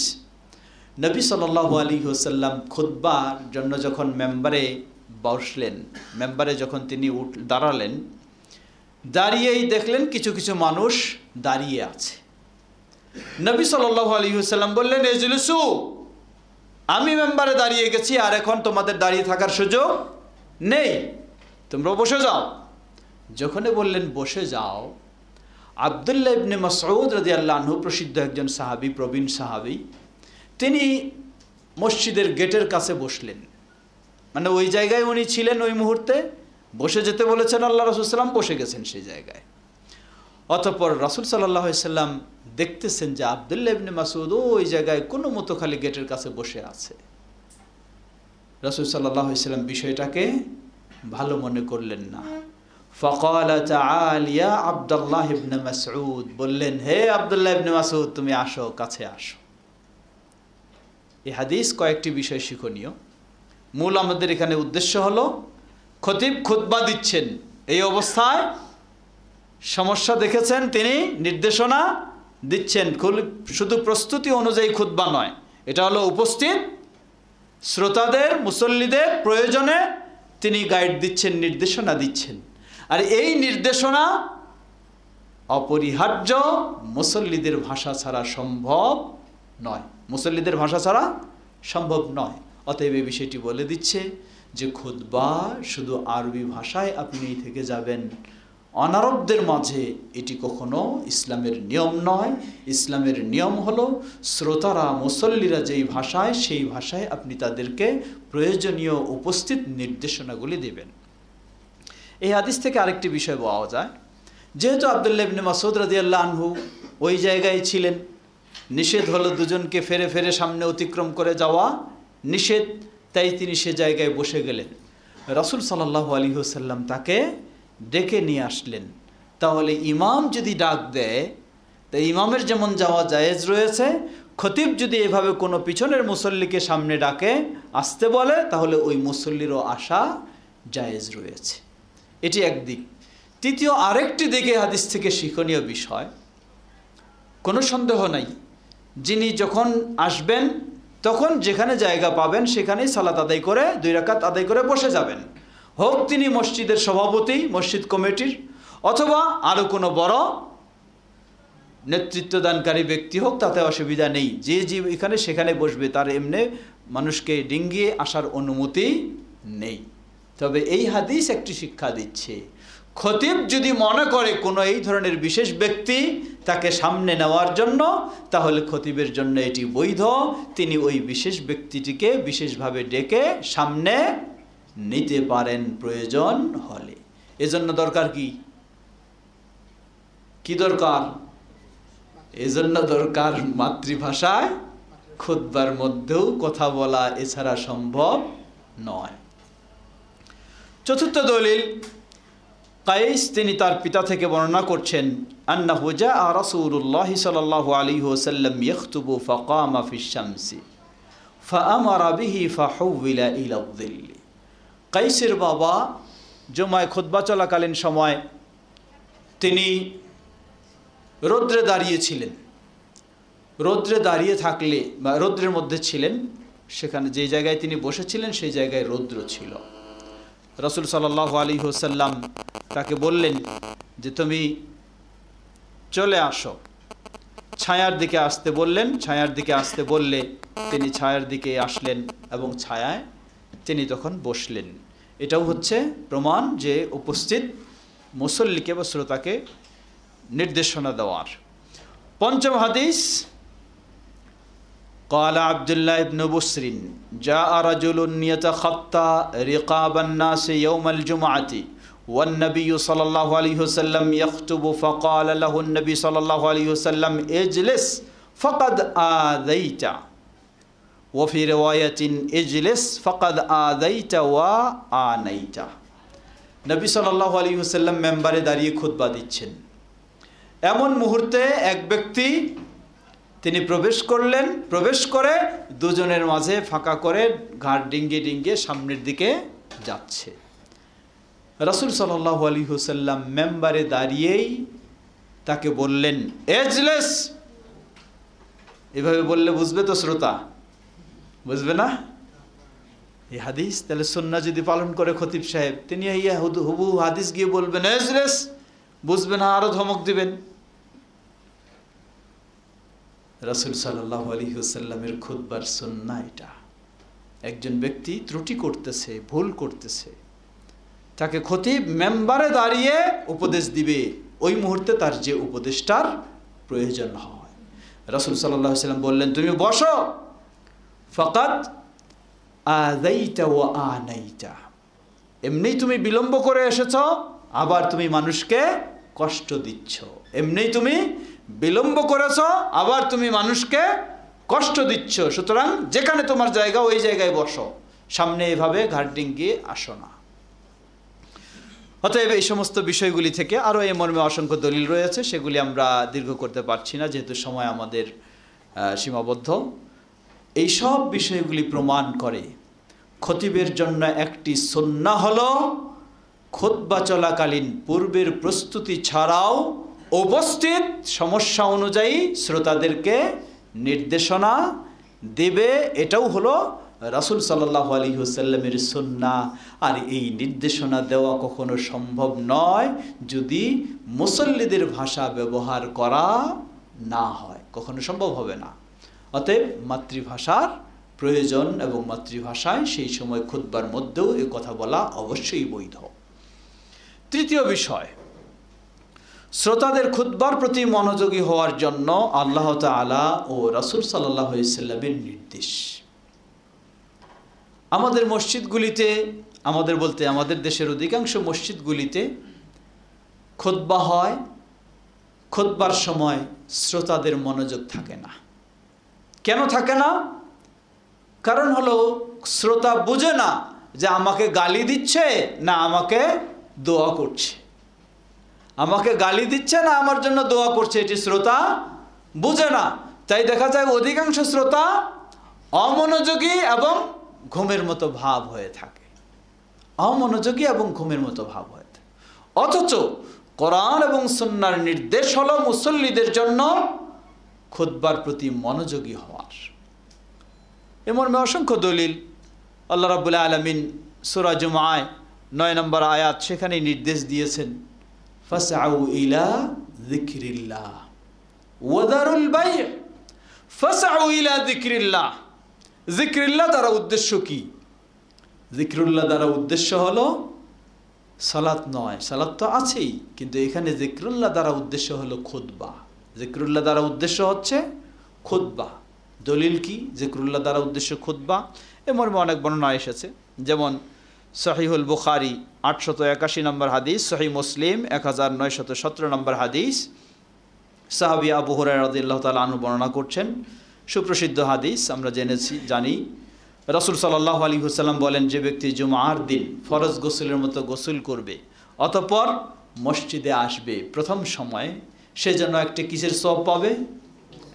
নবী সাল্লাল্লাহু আলাইহি ওয়াসাল্লাম খুতবার জন্য যখন মেম্বারে বসলেন, মেম্বারে যখন তিনি দাঁড়ালেন, দাঁড়িয়েই দেখলেন কিছু কিছু মানুষ দাঁড়িয়ে আছে। নবী সাল্লাল্লাহু আলাইহি ওয়াসাল্লাম বললেন, ইজলিসু, আমি মেম্বারে দাঁড়িয়ে গেছি, আর এখন তোমাদের দাঁড়িয়ে থাকার সুযোগ নেই, তোমরা বসে যাও। যখনই বললেন বসে যাও, আব্দুল্লাহ ইবনে মাসউদ রাদিয়াল্লাহু আনহু, প্রসিদ্ধ একজন সাহাবী, প্রবীণ সাহাবী, তিনি মসজিদের গেটের কাছে বসলেন। মানে ওই জায়গায় উনি ছিলেন, ওই মুহূর্তে বসে যেতে বলেছেন আল্লাহ রাসূল সাল্লাম, বসে গেছেন সেই জায়গায়। অতঃপর রাসূল সাল্লাল্লাহু আলাইহি সাল্লাম দেখতেছেন যে আব্দুল্লাহ ইবনে মাসউদ ওই জায়গায় কোনো মতো খালি গেটের কাছে বসে আছে। রাসূল সাল্লাল্লাহু আলাইহি সাল্লাম বিষয়টাকে ভালো মনে করলেন না। ফাকালা তাআল ইয়া আব্দুল্লাহ ইবনে মাসউদ, বললেন, হে আব্দুল্লাহ ইবনে মাসউদ, তুমি আসো, কাছে আসো। এই হাদিস কয়েকটি বিষয় শিক্ষণীয়। মূল আমাদের এখানে উদ্দেশ্য হলো, খতিব খুতবা দিচ্ছেন, এই অবস্থায় সমস্যা দেখেছেন, তিনি নির্দেশনা দিচ্ছেন, শুধু প্রস্তুতি অনুযায়ী খুতবা নয়, এটা হলো উপস্থিত শ্রোতাদের, মুসল্লিদের প্রয়োজনে তিনি গাইড দিচ্ছেন, নির্দেশনা দিচ্ছেন। আর এই নির্দেশনা অপরিহার্য, মুসল্লিদের ভাষা ছাড়া সম্ভব নয়, মুসল্লিদের ভাষা ছাড়া সম্ভব নয়। অতএব এই বিষয়টি বলে দিচ্ছে যে খুতবা শুধু আরবি ভাষায় আপনি থেকে যাবেন, অনারবদের মাঝে এটি কখনো ইসলামের নিয়ম নয়। ইসলামের নিয়ম হলো শ্রোতারা, মুসল্লিরা যেই ভাষায়, সেই ভাষায় আপনি তাদেরকে প্রয়োজনীয় উপস্থিত নির্দেশনাগুলি দেবেন। এই হাদিস থেকে আরেকটি বিষয় পাওয়া যায়, যেহেতু আব্দুল্লাহ ইবনে মাসউদ রাদিয়াল্লাহু আনহু ওই জায়গায় ছিলেন, নিষেধ হলো দুজনকে ফেরে ফেরে সামনে অতিক্রম করে যাওয়া নিষেধ, তাই তিনি সে জায়গায় বসে গেলেন। রাসূল সাল্লাল্লাহু আলাইহি ওয়াসাল্লাম তাকে ডেকে নিয়ে আসলেন। তাহলে ইমাম যদি ডাক দেয়, তাই ইমামের যেমন যাওয়া জায়েজ রয়েছে, খতিব যদি এভাবে কোনো পিছনের মুসল্লিকে সামনে ডাকে, আসতে বলে, তাহলে ওই মুসল্লিরও আসা জায়েজ রয়েছে। এটি একদিক। তৃতীয় আরেকটি দিকে হাদিস থেকে শিক্ষণীয় বিষয়, কোনো সন্দেহ নাই, যিনি যখন আসবেন তখন যেখানে জায়গা পাবেন সেখানেই সালাত আদায় করে 2 রাকাত আদায় করে বসে যাবেন। হোক তিনি মসজিদের সভাপতি, মসজিদ কমিটির, অথবা আরও কোনো বড় নেতৃত্বদানকারী ব্যক্তি হোক, তাতে অসুবিধা নেই। যে যে এখানে সেখানে বসবে, তার এমনি মানুষকে ডিঙ্গিয়ে আসার অনুমতি নেই। তবে এই হাদিস একটি শিক্ষা দিচ্ছে, খতিব যদি মনে করে কোনো এই ধরনের বিশেষ ব্যক্তি তাকে সামনে নেওয়ার জন্য, তাহলে খতিবের জন্য এটি বৈধ, তিনি ওই বিশেষ ব্যক্তিটিকে বিশেষভাবে ডেকে সামনে নিতে পারেন প্রয়োজন হলে। এজন্য দরকার কি? কি দরকার? এজন্য দরকার মাতৃভাষায় খুতবার মধ্যেও কথা বলা, এছাড়া সম্ভব নয়। চতুর্থ দলিল, কাইস তিনি তার পিতা থেকে বর্ণনা করছেন, আন্নাহু জাআ রাসূলুল্লাহ সাল্লাল্লাহু আলাইহি ওয়াসাল্লাম ইয়াখতুবু ফাকামা ফিশ শামসি। ফাআমারা বিহি ফাহুবিলা ইলা যিল্লি। কাইসের বাবা জুমায় খুতবা চলাকালীন সময় তিনি রৌদ্রে দাঁড়িয়েছিলেন। রৌদ্রে দাঁড়িয়ে থাকলে বা রৌদ্রের মধ্যে ছিলেন, সেখানে যে জায়গায় তিনি বসেছিলেন সেই জায়গায় রৌদ্র ছিল। রাসূল সাল্লাল্লাহু আলাইহি ওয়াসাল্লাম তাকে বললেন যে তুমি চলে আসো, ছায়ার দিকে আসতে বললেন। ছায়ার দিকে আসতে বললে তিনি ছায়ার দিকে আসলেন এবং ছায়ায় তিনি তখন বসলেন। এটাও হচ্ছে প্রমাণ যে উপস্থিত মুসল্লিকে বা শ্রোতাকে নির্দেশনা দেওয়ার। পঞ্চম হাদিস, قال عبد الله بن بسر جاء رجل يتخطى رقاب الناس يوم الجمعة والنبي صلى الله عليه وسلم يخطب فقال له النبي صلى الله عليه وسلم اجلس فقد آذيت وفي رواية اجلس فقد آذيت وآنيت। নবী সাল্লাল্লাহু আলাইহি ওয়াসাল্লাম মেম্বারে দাঁড়িয়ে খুতবা দিচ্ছেন। এমন মুহূর্তে এক ব্যক্তি তিনি প্রবেশ করলেন। প্রবেশ করে দুজনের মাঝে ফাঁকা করে ঘাট ডিঙ্গিয়ে ডিঙ্গিয়ে সামনের দিকে যাচ্ছে। রাসূল সাল্লাল্লাহু আলাইহি ওয়াসাল্লাম মেম্বারে দাঁড়িয়েই তাকে বললেন এজলেস। এভাবে বললে বুঝবে তো শ্রোতা? বুঝবে না? এই হাদিস তাহলে সুন্নাহ যদি পালন করে খতিব সাহেব, তিনি হুবহু হাদিস গিয়ে বলবেন এজলেস, বুঝবে না, আরো ধমক দিবেন। রাসূল সাল্লাল্লাহু আলাইহি ওয়াসাল্লামের খুতবার সুন্নাহ এটা। একজন ব্যক্তি ত্রুটি করতেছে, ভুল করতেছে, তাকে খতিব মেম্বারে দাঁড়িয়ে উপদেশ দিবে, ওই মুহূর্তে তার যে উপদেশটার প্রয়োজন হয়। রাসূল সাল্লাল্লাহু আলাইহি ওয়াসাল্লাম বললেন তুমি বসো, ফাকাদ আযাইতা ওয়া আনাইতা। এমনি তুমি বিলম্ব করে এসেছো, আবার তুমি মানুষকে কষ্ট দিচ্ছ। এমনি তুমি বিলম্ব করেছো, আবার তুমি মানুষকে কষ্ট দিচ্ছ। সুতরাং যেখানে তোমার জায়গা ওই জায়গায় বসো, সামনে এভাবে ঘাট ডিঙ্গিয়ে আসো না। অতএব এই সমস্ত বিষয়গুলি থেকে আরও এই মর্মে অসংখ্য দলিল রয়েছে, সেগুলি আমরা দীর্ঘ করতে পারছি না যেহেতু সময় আমাদের সীমাবদ্ধ। এই সব বিষয়গুলি প্রমাণ করে খতিবের জন্য একটি সুন্নাহ হলো খুতবা চলাকালীন পূর্বের প্রস্তুতি ছাড়াও উপস্থিত সমস্যা অনুযায়ী শ্রোতাদেরকে নির্দেশনা দেবে। এটাও হলো রাসূল সাল্লাল্লাহু আলাইহি ওয়াসাল্লামের সুন্নাহ। আর এই নির্দেশনা দেওয়া কখনো সম্ভব নয় যদি মুসল্লিদের ভাষা ব্যবহার করা না হয়, কখনো সম্ভব হবে না। অতএব মাতৃভাষার প্রয়োজন এবং মাতৃভাষায় সেই সময় খুতবার মধ্যেও এ কথা বলা অবশ্যই বৈধ। তৃতীয় বিষয়, শ্রোতাদের খুতবার প্রতি মনোযোগী হওয়ার জন্য আল্লাহ তাআলা ও রাসূল সাল্লাল্লাহু আলাইহি ওয়াসাল্লামের নির্দেশ। আমাদের মসজিদগুলিতে, আমাদের বলতে আমাদের দেশের অধিকাংশ মসজিদগুলিতে খুতবা হয়, খুতবার সময় শ্রোতাদের মনোযোগ থাকে না। কেন থাকে না? কারণ হলো শ্রোতা বুঝে না যে আমাকে গালি দিচ্ছে না আমাকে দোয়া করছে। আমাকে গালি দিচ্ছে না আমার জন্য দোয়া করছে, এটি শ্রোতা বুঝে না। তাই দেখা যায় অধিকাংশ শ্রোতা অমনোযোগী এবং ঘুমের মতো ভাব হয়ে থাকে। অমনোযোগী এবং ঘুমের মতো ভাব হয়ে থাকে। অথচ কোরআন এবং সুন্নাহর নির্দেশ হলো মুসল্লিদের জন্য খুতবার প্রতি মনোযোগী হওয়ার। এমন অসংখ্য দলিল। আল্লাহ রাব্বুল আলামিন সূরা জুমআয় 9 নম্বর আয়াত সেখানে নির্দেশ দিয়েছেন ফাসআউ ইলা যিকরিল্লাহ ওয়া দারুল বাই'। ফাসআউ ইলা যিকরিল্লাহ, যিকরিল্লাহ দ্বারা উদ্দেশ্য কি? যিকরুল্লাহ দ্বারা উদ্দেশ্য হলো সালাত নয়, সালাত তো আছেই, কিন্তু এখানে যিকরুল্লাহ দ্বারা উদ্দেশ্য হলো খুতবা। যিকরুল্লাহ দ্বারা উদ্দেশ্য হচ্ছে খুতবা। দলিল কি? যিকরুল্লাহ দ্বারা উদ্দেশ্য খুতবা। এ মর্মে অনেক বর্ণনা এসেছে, যেমন সহিহুল বুখারী 881 নম্বর হাদিস, সহিহ মুসলিম 1917 নম্বর হাদিস। সাহাবী আবু হুরায়রা রাদিয়াল্লাহু তাআলা আনহু বর্ণনা করছেন, সুপ্রসিদ্ধ হাদিস, আমরা জানি রাসূল সাল্লাল্লাহু আলাইহি ওয়াসাল্লাম বলেন, যে ব্যক্তি জুমার দিন ফরজ গোসলের মতো গোসল করবে অতঃপর মসজিদে আসবে প্রথম সময়ে, সে যেন একটা কিসের সওয়াব পাবে?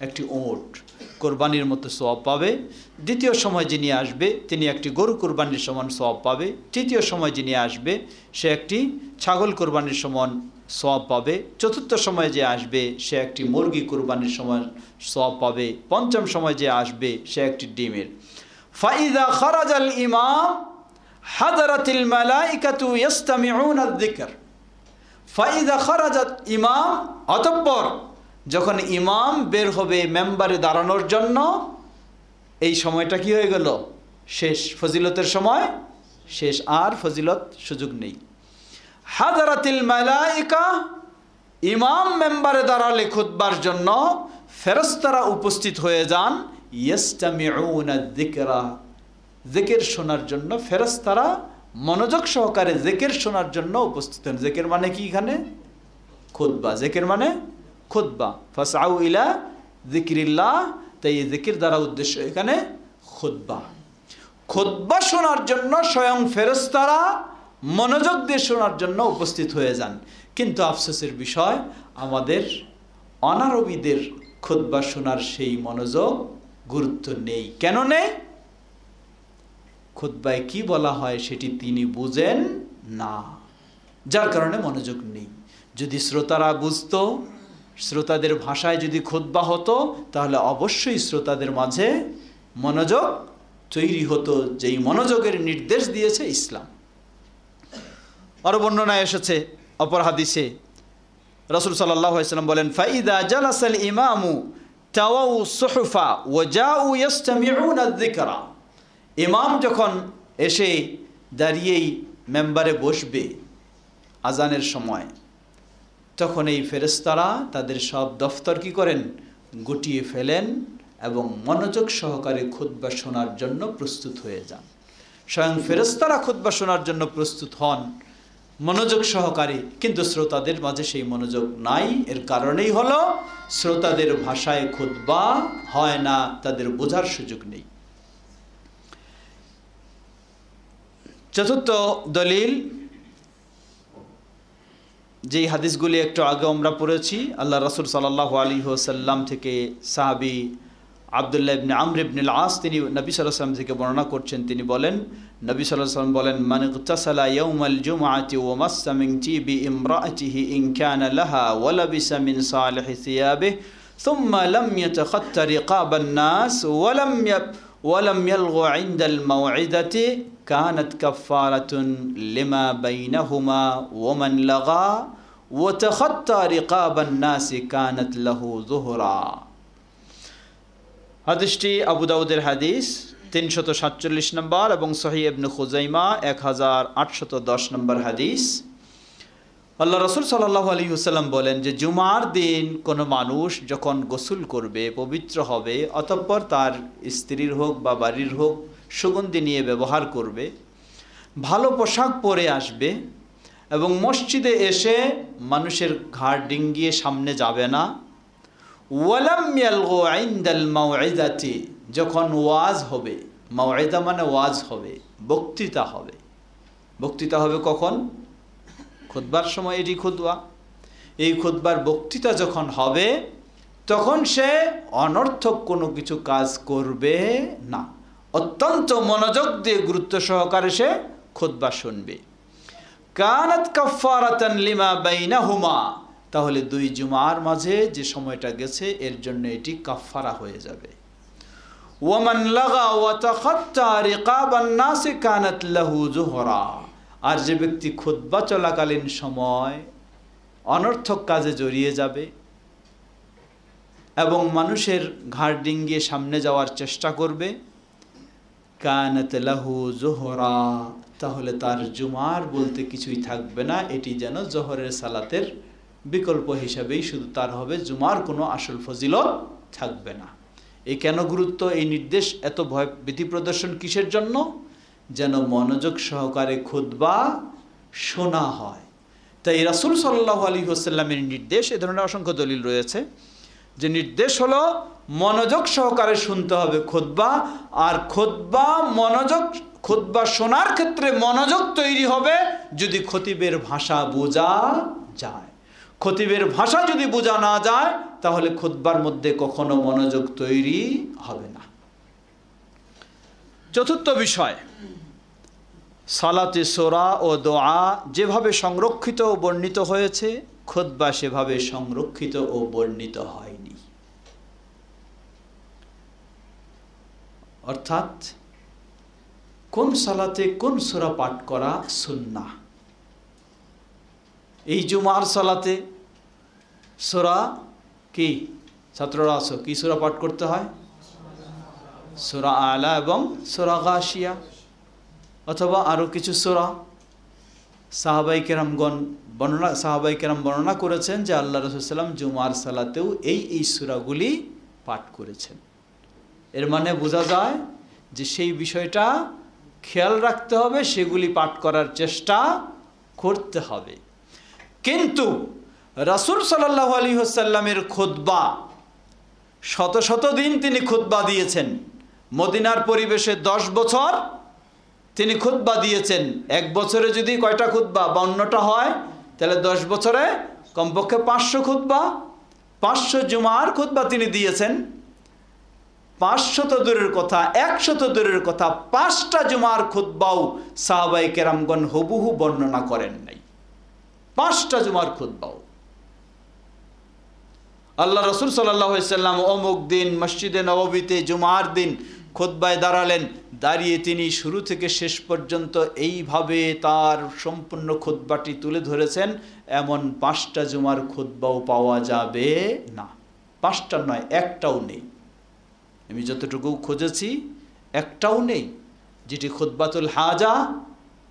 একটি ওট কোরবানির মতো সওয়াব পাবে। দ্বিতীয় সময় যিনি আসবে তিনি একটি গরু কোরবানির সমান সওয়াব পাবে। তৃতীয় সময় যিনি আসবে সে একটি ছাগল কোরবানির সমান সওয়াব পাবে। চতুর্থ সময় যে আসবে সে একটি মুরগি কোরবানির সমান সওয়াব পাবে। পঞ্চম সময় যে আসবে সে একটি ডিমের। ফাইদা খারাজাল ইমাম হাদারাতিল মালাইকাতু ইয়াস্তামিউনা আয-যিকর। ফাইদা খারাজাত ইমাম, অতঃপর যখন ইমাম বের হবে মেম্বারে দাঁড়ানোর জন্য, এই সময়টা কি হয়ে গেল? শেষ, ফজিলতের সময় শেষ, আর ফজিলত সুযোগ নেই। হাদারাতিল মালাইকা, ইমাম মেম্বারে দাঁড়ালে খুতবার জন্য ফেরেশতারা উপস্থিত হয়ে যান। ইয়াস্তামিউনা আয-যিকরা, জিকির শোনার জন্য ফেরেশতারা মনোযোগ সহকারে জিকির শোনার জন্য উপস্থিত হন। জিকির মানে কি? এখানে খুতবা। জিকির মানে খুতবা। ফাসআউ ইলা যিকরিল্লাহ, তাই এই জিকির দ্বারা উদ্দেশ্য এখানে খুতবা। খুতবা শোনার জন্য স্বয়ং ফেরেশতারা মনোযোগ দিয়ে শোনার জন্য উপস্থিত হয়ে যান। কিন্তু আফসোসের বিষয়, আমাদের অনারবীদের খুতবা শোনার সেই মনোযোগ গুরুত্ব নেই। কেন নেই? খুতবায় কি বলা হয় সেটি তিনি বুঝেন না, যার কারণে মনোযোগ নেই। যদি শ্রোতারা বুঝতো, শ্রোতাদের ভাষায় যদি খুতবা হতো, তাহলে অবশ্যই শ্রোতাদের মাঝে মনোযোগ তৈরি হতো, যেই মনোযোগের নির্দেশ দিয়েছে ইসলাম। আরো বর্ণনায় এসেছে অপর হাদিসে রাসূল সাল্লাল্লাহু আলাইহি ওয়াসাল্লাম বলেন, ফাইদা জালাসাল ইমামু তাওয়াউ সুহুফা ওয়া জাউ ইয়াস্তামিউনা আয-যিকরা। ইমাম যখন এসে দাঁড়িয়েই মেম্বারে বসবে আজানের সময়, তখন এই ফেরেশতারা তাদের সব দফতর কি করেন? গুটিয়ে ফেলেন এবং মনোযোগ সহকারে খুতবা শোনার জন্য প্রস্তুত হয়ে যান। স্বয়ং ফেরেশতারা খুতবা শোনার জন্য প্রস্তুত হন মনোযোগ সহকারে, কিন্তু শ্রোতাদের মাঝে সেই মনোযোগ নাই। এর কারণেই হলো শ্রোতাদের ভাষায় খুতবা হয় না, তাদের বোঝার সুযোগ নেই। চতুর্থ দলিল, যেই হাদিসগুলি একটু আগে আমরা পড়েছি, আল্লাহ রাসূল সাল্লাল্লাহু আলাইহি ওয়াসাল্লাম থেকে সাহাবী আব্দুল্লাহ ইবনে আমর ইবনে আল-আস তিনি নবী সাল্লাল্লাহু আলাইহি ওয়াসাল্লাম থেকে বর্ণনা করছেন। তিনি বলেন, নবী সাল্লাল্লাহু আলাইহি ওয়াসাল্লাম বলেন, মান ইগতাসালা ইয়াওমাল জুমআতি ওয়া মাসসা মিন তিবি ইমরাআতিহি ইন কানা লাহা ওয়া লাবিসা মিন সালিহি সিয়াবিহি সুম্মা লাম ইয়াতাখাত্তা রিকাবান নাস ওয়া লাম ইয়ালগু ইনদাল মাউইদাতি কানাত কাফফারাতুন লিমা বাইনাহুমা ওয়া মান লাগা ওয়া তাখাত্তা রিকাবান নাস কানাত লাহু যুহরা। হাদিসটি আবু দাউদের হাদিস 347 নম্বর এবং সহিহ ইবনে খুজাইমা 1810 নম্বর হাদিস। আল্লাহ রাসূল সাল্লাল্লাহু আলাইহি ওয়াসাল্লাম বলেন যে জুমার দিন কোনো মানুষ যখন গোসল করবে, পবিত্র হবে, অতঃপর তার স্ত্রীর হোক বা বাড়ির হোক সুগন্ধি নিয়ে ব্যবহার করবে, ভালো পোশাক পরে আসবে এবং মসজিদে এসে মানুষের ঘাড় ডিঙ্গিয়ে সামনে যাবে না। ওয়ালাম ইয়ালগু ইনদাল মাউইদাতি, যখন ওয়াজ হবে, মাউইদা মানে ওয়াজ হবে, বক্তৃতা হবে। বক্তৃতা হবে কখন? খুতবার সময়। এটি খুতবা। এই খুতবার বক্তৃতা যখন হবে তখন সে অনর্থক কোনো কিছু কাজ করবে না, অত্যন্ত মনোযোগ দিয়ে গুরুত্ব সহকারে সে খুতবা শুনবে। কানাত কাফফারাতান লিমা বাইনাহুমা, তাহলে দুই জুমার মাঝে যে সময়টা গেছে এর জন্য এটি কাফফারা হয়ে যাবে। ওয়ামান লাগা ওয়া তাখাত্তা রিকাবান নাস কানাত লাহু যুহরা, আর যে ব্যক্তি খুতবা চলাকালীন সময় অনর্থক কাজে জড়িয়ে যাবে এবং মানুষের ঘাড় ডিঙ্গিয়ে সামনে যাওয়ার চেষ্টা করবে, কানাত লাহু যুহরা, তাহলে তার জুমার বলতে কিছুই থাকবে না। এটি যেন জোহরের সালাতের বিকল্প হিসাবেই শুধু তার হবে, জুমার কোনো আসল ফজিলত থাকবে না। এই কেন গুরুত্ব, এই নির্দেশ, এত ভয় ভীতি প্রদর্শন কিসের জন্য? যেন মনোযোগ সহকারে খুতবা শোনা হয়। তাই রাসূল সাল্লাল্লাহু আলাইহি ওয়াসাল্লামের নির্দেশ, এ ধরনের অসংখ্য দলিল রয়েছে যে নির্দেশ হলো মনোযোগ সহকারে শুনতে হবে খুতবা। আর খুতবা শোনার ক্ষেত্রে মনোযোগ তৈরি হবে যদি খতিবের ভাষা বোঝা যায়। খতিবের ভাষা যদি বোঝা না যায় তাহলে খুতবার মধ্যে কখনো মনোযোগ তৈরি হবে না। চতুর্থ বিষয়, সালাতে সূরা ও দোয়া যেভাবে সংরক্ষিত ও বর্ণিত হয়েছে, খুতবা সেভাবে সংরক্ষিত ও বর্ণিত হয়নি। অর্থাৎ কোন সালাতে কোন সূরা পাঠ করা সুন্নাহ। এই জুমার সালাতে সূরা কি, ছাত্ররা আছো, কি সূরা পাঠ করতে হয়? সূরা আলা এবং সূরা গাশিয়া, অথবা আরও কিছু সূরা। সাহাবাই কেরাম বর্ণনা করেছেন যে আল্লাহ রাসূল সাল্লাল্লাহু আলাইহি ওয়াসাল্লাম জুমার সালাতেও এই সূরাগুলি পাঠ করেছেন। এর মানে বোঝা যায় যে সেই বিষয়টা খেয়াল রাখতে হবে, সেগুলি পাঠ করার চেষ্টা করতে হবে। কিন্তু রাসূল সাল্লাল্লাহু আলাইহি ওয়াসাল্লামের খুতবা, শত শত দিন তিনি খুতবা দিয়েছেন। মদিনার পরিবেশে 10 বছর তিনি খুতবা দিয়েছেন। এক বছরে যদি কয়টা খুতবা 52টা হয়, তাহলে 10 বছরে কমপক্ষে 500 খুতবা, 500 জুমার খুতবা তিনি দিয়েছেন। 500 তো দূরের কথা, 100 তো দূরের কথা, 5টা জুমার খুতবাও সাহাবায়ে কেরামগণ হুবহু বর্ণনা করেন নাই। 5টা জুমার খুতবাও আল্লাহ রাসূল সাল্লাল্লাহু আলাইহি ওয়াসাল্লাম অমুক দিন মসজিদে নববীতে জুমার দিন খুতবায় দাঁড়ালেন, দাঁড়িয়ে তিনি শুরু থেকে শেষ পর্যন্ত এইভাবে তার সম্পূর্ণ খুতবাটি তুলে ধরেছেন। এমন 5টা জুমার খুতবাও পাওয়া যাবে না। 5টা নয়, একটাও নেই। আমি যতটুকু খুঁজেছি একটাও নেই। যেটি খুতবাতুল হাজা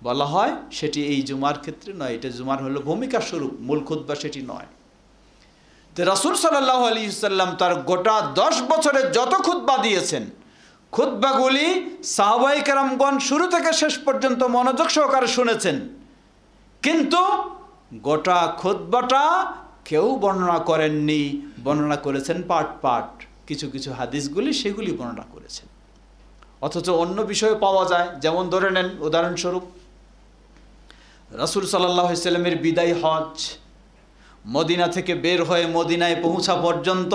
বলা হয় সেটি এই জুমার ক্ষেত্রে নয়। এটা জুমার হলো ভূমিকা স্বরূপ, মূল খুতবা সেটি নয়। তো রাসূল সাল্লাল্লাহু আলাইহি ওয়াসাল্লাম তার গোটা 10 বছরে যত খুতবা দিয়েছেন, খুতবাগুলি সাহাবায়ে কেরামগণ শুরু থেকে শেষ পর্যন্ত মনোযোগ সহকারে শুনেছেন। কিন্তু গোটা খুতবাটা কেউ বর্ণনা করেননি, বর্ণনা করেছেন পাঠ পাঠ, কিছু কিছু হাদিসগুলি সেগুলি বর্ণনা করেছেন। অথচ অন্য বিষয়ে পাওয়া যায়, যেমন ধরে নেন উদাহরণস্বরূপ রাসূল সাল্লাল্লাহু আলাইহি ওয়াসাল্লামের বিদায় হজ, মদিনা থেকে বের হয়ে মদিনায় পৌঁছা পর্যন্ত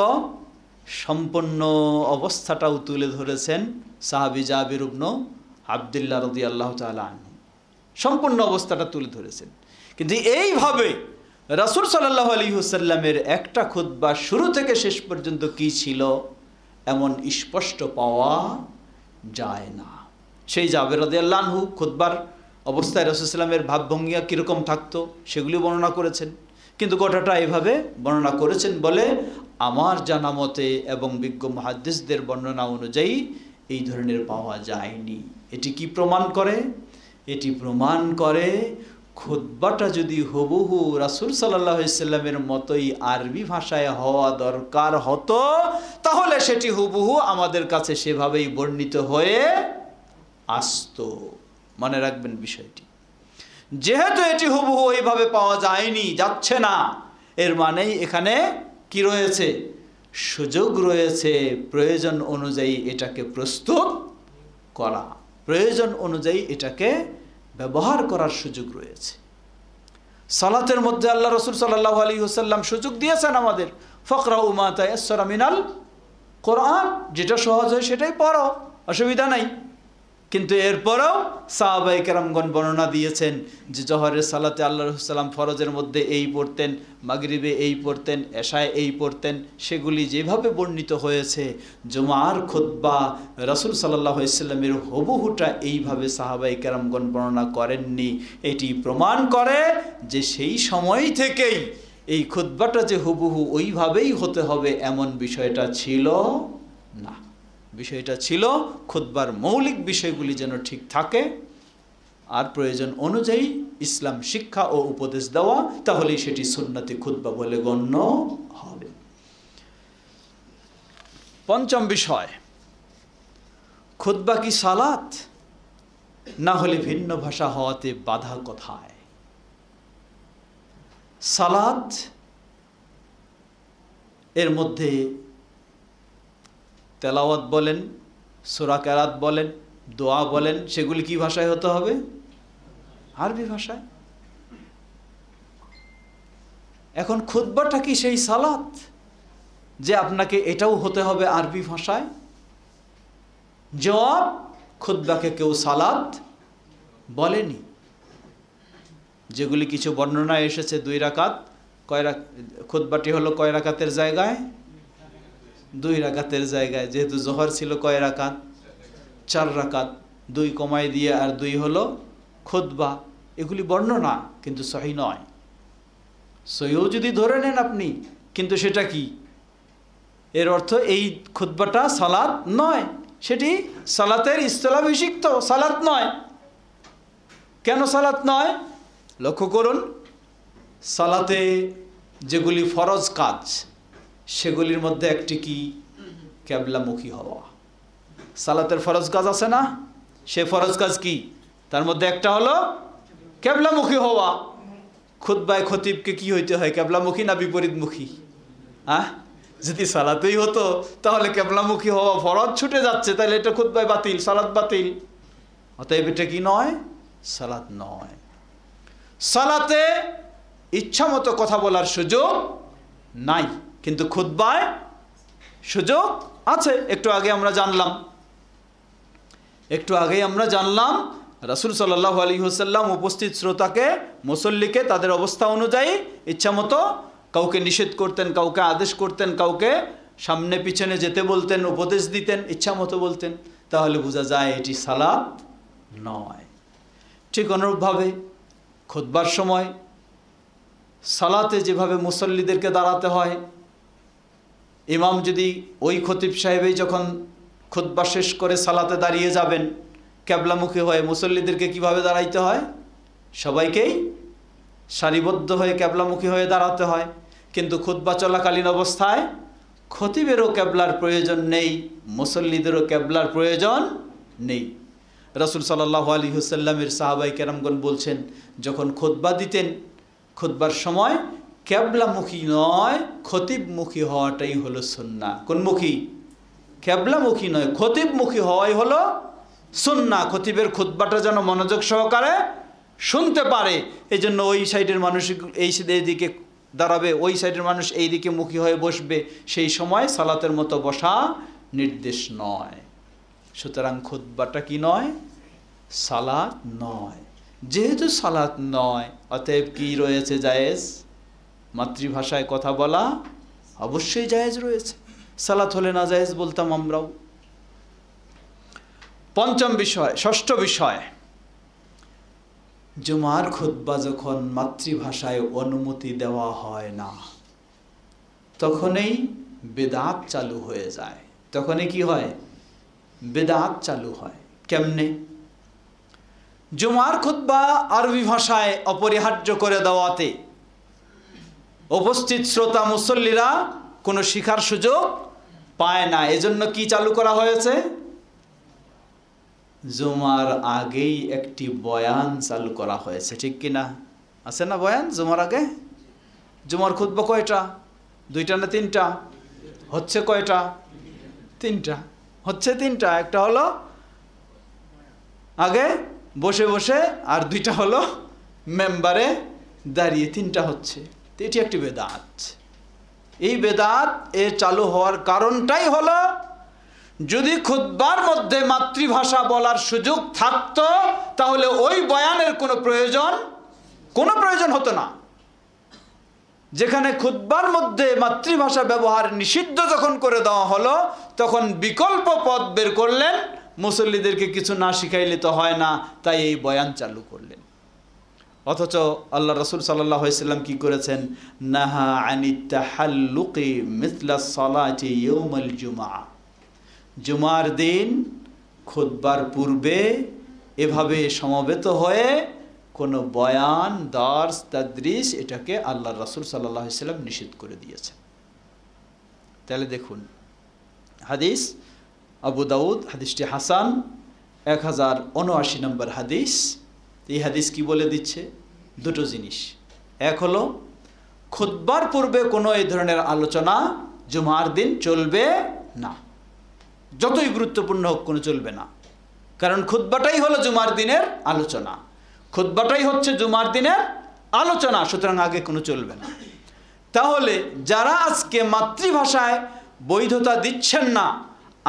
সম্পূর্ণ অবস্থাটাও তুলে ধরেছেন সাহাবী জাবির ইবনে আব্দুল্লাহ রাদিয়াল্লাহু তাআলা আনহু। সম্পূর্ণ অবস্থাটা তুলে ধরেছেন। কিন্তু এইভাবে রাসূল সাল্লাল্লাহু আলাইহি ওয়াসাল্লামের একটা খুতবা শুরু থেকে শেষ পর্যন্ত কি ছিল এমন স্পষ্ট পাওয়া যায় না। সেই জাবির রাদিয়াল্লাহু আনহু খুতবার অবস্থায় রাসূল সাল্লামের ভাবভঙ্গিয়া কীরকম থাকতো সেগুলি বর্ণনা করেছেন। কিন্তু গোটাটা এভাবে বর্ণনা করেছেন বলে আমার জানা মতে এবং বিজ্ঞ মুহাদ্দিসদের বর্ণনা অনুযায়ী এই ধরনের পাওয়া যায়নি। এটি কি প্রমাণ করে? এটি প্রমাণ করে খুতবাটা যদি হুবহু রাসূল সাল্লাল্লাহু আলাইহি ওয়াসাল্লামের মতোই আরবি ভাষায় হওয়া দরকার হতো, তাহলে সেটি হুবহু আমাদের কাছে সেভাবেই বর্ণিত হয়ে আসতো। মনে রাখবেন বিষয়টি। যেহেতু এটি হুবহু ওইভাবে পাওয়া যায়নি, যাচ্ছে না, এর মানেই এখানে কি রয়েছে? সুযোগ রয়েছে প্রয়োজন অনুযায়ী এটাকে প্রস্তুত করা, প্রয়োজন অনুযায়ী এটাকে ব্যবহার করার সুযোগ রয়েছে। সালাতের মধ্যে আল্লাহ রাসূল সাল্লাল্লাহু আলাইহি ওয়াসাল্লাম সুযোগ দিয়েছেন আমাদের, ফাকরাউ মা তায়াসসারা মিনাল কোরআন, যেটা সহজ হয় সেটাই পড়ো, অসুবিধা নাই। কিন্তু এরপরেও সাহাবায়ে কেরামগণ বর্ণনা দিয়েছেন যে জোহরের সালাতে আল্লাহ রাসূল সাল্লাম ফরজের মধ্যে এই পড়তেন, মাগরিবে এই পড়তেন, এশায় এই পড়তেন। সেগুলি যেভাবে বর্ণিত হয়েছে, জুমার খুতবা রাসূল সাল্লাল্লাহু আলাইহি ওয়াসাল্লামের হুবহুটা এইভাবে সাহাবায়ে কেরামগণ বর্ণনা করেননি। এটি প্রমাণ করে যে সেই সময় থেকেই এই খুতবাটা যে হুবহু ওইভাবেই হতে হবে এমন বিষয়টা ছিল না। বিষয়টা ছিল খুতবার মৌলিক বিষয়গুলি যেন ঠিক থাকে, আর প্রয়োজন অনুযায়ী ইসলাম শিক্ষা ও উপদেশ দেওয়া, তাহলেই সেটি সুন্নতি খুতবা বলে গণ্য হবে। পঞ্চম বিষয়, খুতবা কি সালাত? না হলে ভিন্ন ভাষা হওয়াতে বাধা কোথায়? সালাত এর মধ্যে তেলাওয়াত বলেন, সূরা কেরাত বলেন, দোয়া বলেন, সেগুলি কি ভাষায় হতে হবে? আরবি ভাষায়। এখন খুতবাটা কি সেই সালাত যে আপনাকে এটাও হতে হবে আরবি ভাষায়? জবাব, খুতবাকে কেউ সালাত বলেনি। যেগুলি কিছু বর্ণনায় এসেছে 2 রাকাত, খুতবাটি হলো কয় রাকাতের জায়গায়? 2 রাকাতের জায়গায়। যেহেতু জোহর ছিল কয় রাকাত? 4 রাকাত, 2 কমাই দিয়ে আর 2 হলো খুতবা। এগুলি বর্ণনা, কিন্তু সহি নয়। সহিও যদি ধরে নেন আপনি, কিন্তু সেটা কি? এর অর্থ এই খুতবাটা সালাত নয়, সেটি সালাতের ইসলাভিষিক্ত, সালাত নয়। কেন সালাত নয়? লক্ষ্য করুন, সালাতে যেগুলি ফরজ কাজ সেগুলির মধ্যে একটি কি? কিবলামুখী হওয়া। সালাতের ফরজ কাজ আছে না? সে ফরজ কাজ কি? তার মধ্যে একটা হলো কিবলামুখী হওয়া। খুতবায় খতিবকে কি হইতে হয়? কিবলামুখী না বিপরীতমুখী? যদি সালাতেই হতো তাহলে কিবলামুখী হওয়া ফরজ ছুটে যাচ্ছে, তাহলে এটা খুতবায় বাতিল, সালাত বাতিল। অতএব এটা কি নয়? সালাত নয়। সালাতে ইচ্ছা মতো কথা বলার সুযোগ নাই, কিন্তু খুতবায় সুযোগ আছে। একটু আগেই আমরা জানলাম রাসূল সাল্লাল্লাহু আলাইহি ওয়াসাল্লাম উপস্থিত শ্রোতাকে, মুসল্লিকে তাদের অবস্থা অনুযায়ী ইচ্ছা মতো কাউকে নিষেধ করতেন, কাউকে আদেশ করতেন, কাউকে সামনে পিছনে যেতে বলতেন, উপদেশ দিতেন, ইচ্ছা মতো বলতেন। তাহলে বোঝা যায় এটি সালাত নয়। ঠিক অনুরূপভাবে খুতবার সময় সালাতে যেভাবে মুসল্লিদেরকে দাঁড়াতে হয়, ইমাম যদি ওই খতিব সাহেবই যখন খুতবা শেষ করে সালাতে দাঁড়িয়ে যাবেন কিবলামুখী হয়ে, মুসল্লিদেরকে কিভাবে দাঁড়াইতে হয়? সবাইকেই সারিবদ্ধ হয়ে কিবলামুখী হয়ে দাঁড়াতে হয়। কিন্তু খুতবা চলাকালীন অবস্থায় খতিবেরও কিবলার প্রয়োজন নেই, মুসল্লিদেরও কিবলার প্রয়োজন নেই। রাসূল সাল্লাল্লাহু আলাইহি ওয়াসাল্লামের সাহাবায়ে কেরামগণ বলছেন, যখন খুতবা দিতেন, খুতবার সময় কিবলামুখী নয় খতিবমুখী হওয়াটাই হলো সুন্নাহ। কোনমুখী? কিবলামুখী নয়, খতিবমুখী হওয়াই হলো সুন্নাহ। খতিবের খুতবাটা যেন মনোযোগ সহকারে শুনতে পারে, এই জন্য ওই সাইডের মানুষ এই দিকে দাঁড়াবে, ওই সাইডের মানুষ এই দিকে মুখী হয়ে বসবে। সেই সময় সালাতের মতো বসা নির্দেশ নয়। সুতরাং খুতবাটা কি নয়? সালাত নয়। যেহেতু সালাত নয়, অতএব কি রয়েছে? জায়েজ। মাতৃভাষায় কথা বলা অবশ্যই জায়েজ রয়েছে। সালাত হলে না জায়েজ বলতাম আমরাও। ষষ্ঠ বিষয়, জুমার খুতবা যখন মাতৃভাষায় অনুমতি দেওয়া হয় না, তখনই বেদাত চালু হয়ে যায়। তখনই কি হয়? বেদাত চালু হয়। কেমনে? জুমার খুতবা আরবি ভাষায় অপরিহার্য করে দেওয়াতে উপস্থিত শ্রোতা মুসল্লিরা কোনো শিখার সুযোগ পায় না। এজন্য কি চালু করা হয়েছে? জুমার আগেই একটি বয়ান চালু করা হয়েছে। ঠিক কিনা? আছে না বয়ান জুমার আগে? জুমার খুতবা কয়টা? 2টা না 3টা? হচ্ছে কয়টা? 3টা হচ্ছে। 3টা। একটা হলো আগে বসে বসে, আর 2টা হলো মেম্বারে দাঁড়িয়ে। 3টা হচ্ছে। এটি একটি বেদাত। এই বেদাত এর চালু হওয়ার কারণটাই হলো, যদি খুতবার মধ্যে মাতৃভাষা বলার সুযোগ থাকতো তাহলে ওই বয়ানের কোনো প্রয়োজন হতো না। যেখানে খুতবার মধ্যে মাতৃভাষা ব্যবহার নিষিদ্ধ যখন করে দেওয়া হলো, তখন বিকল্প পথ বের করলেন, মুসল্লিদেরকে কিছু না শিখাইলে তো হয় না, তাই এই বয়ান চালু করলেন। অথচ আল্লাহ রাসূল সাল্লাল্লাহু আলাইহি ওয়াসাল্লাম কি করেছেন? নাহা আনিত তাহাল্লুকি মিসলা সালাতি ইয়াউমাল জুমআ। জুমার দিন খুতবার পূর্বে এভাবে সমবেত হয়ে কোনো বয়ান, দার্স, তাদরিস, এটাকে আল্লাহ রাসূল সাল্লাল্লাহু আলাইহি ওয়াসাল্লাম নিষেধ করে দিয়েছেন। তাহলে দেখুন, হাদিস আবু দাউদ, হাদিসটি হাসান, 1079 নম্বর হাদিস। এই হাদিস কি বলে দিচ্ছে? 2টো জিনিস। এক হলো, খুতবার পূর্বে কোনো এই ধরনের আলোচনা জুমার দিন চলবে না, যতই গুরুত্বপূর্ণ হোক কোনো চলবে না। কারণ খুতবাটাই হলো জুমার দিনের আলোচনা, খুতবাটাই হচ্ছে জুমার দিনের আলোচনা, সুতরাং আগে কোনো চলবে না। তাহলে যারা আজকে মাতৃভাষায় বৈধতা দিচ্ছেন না,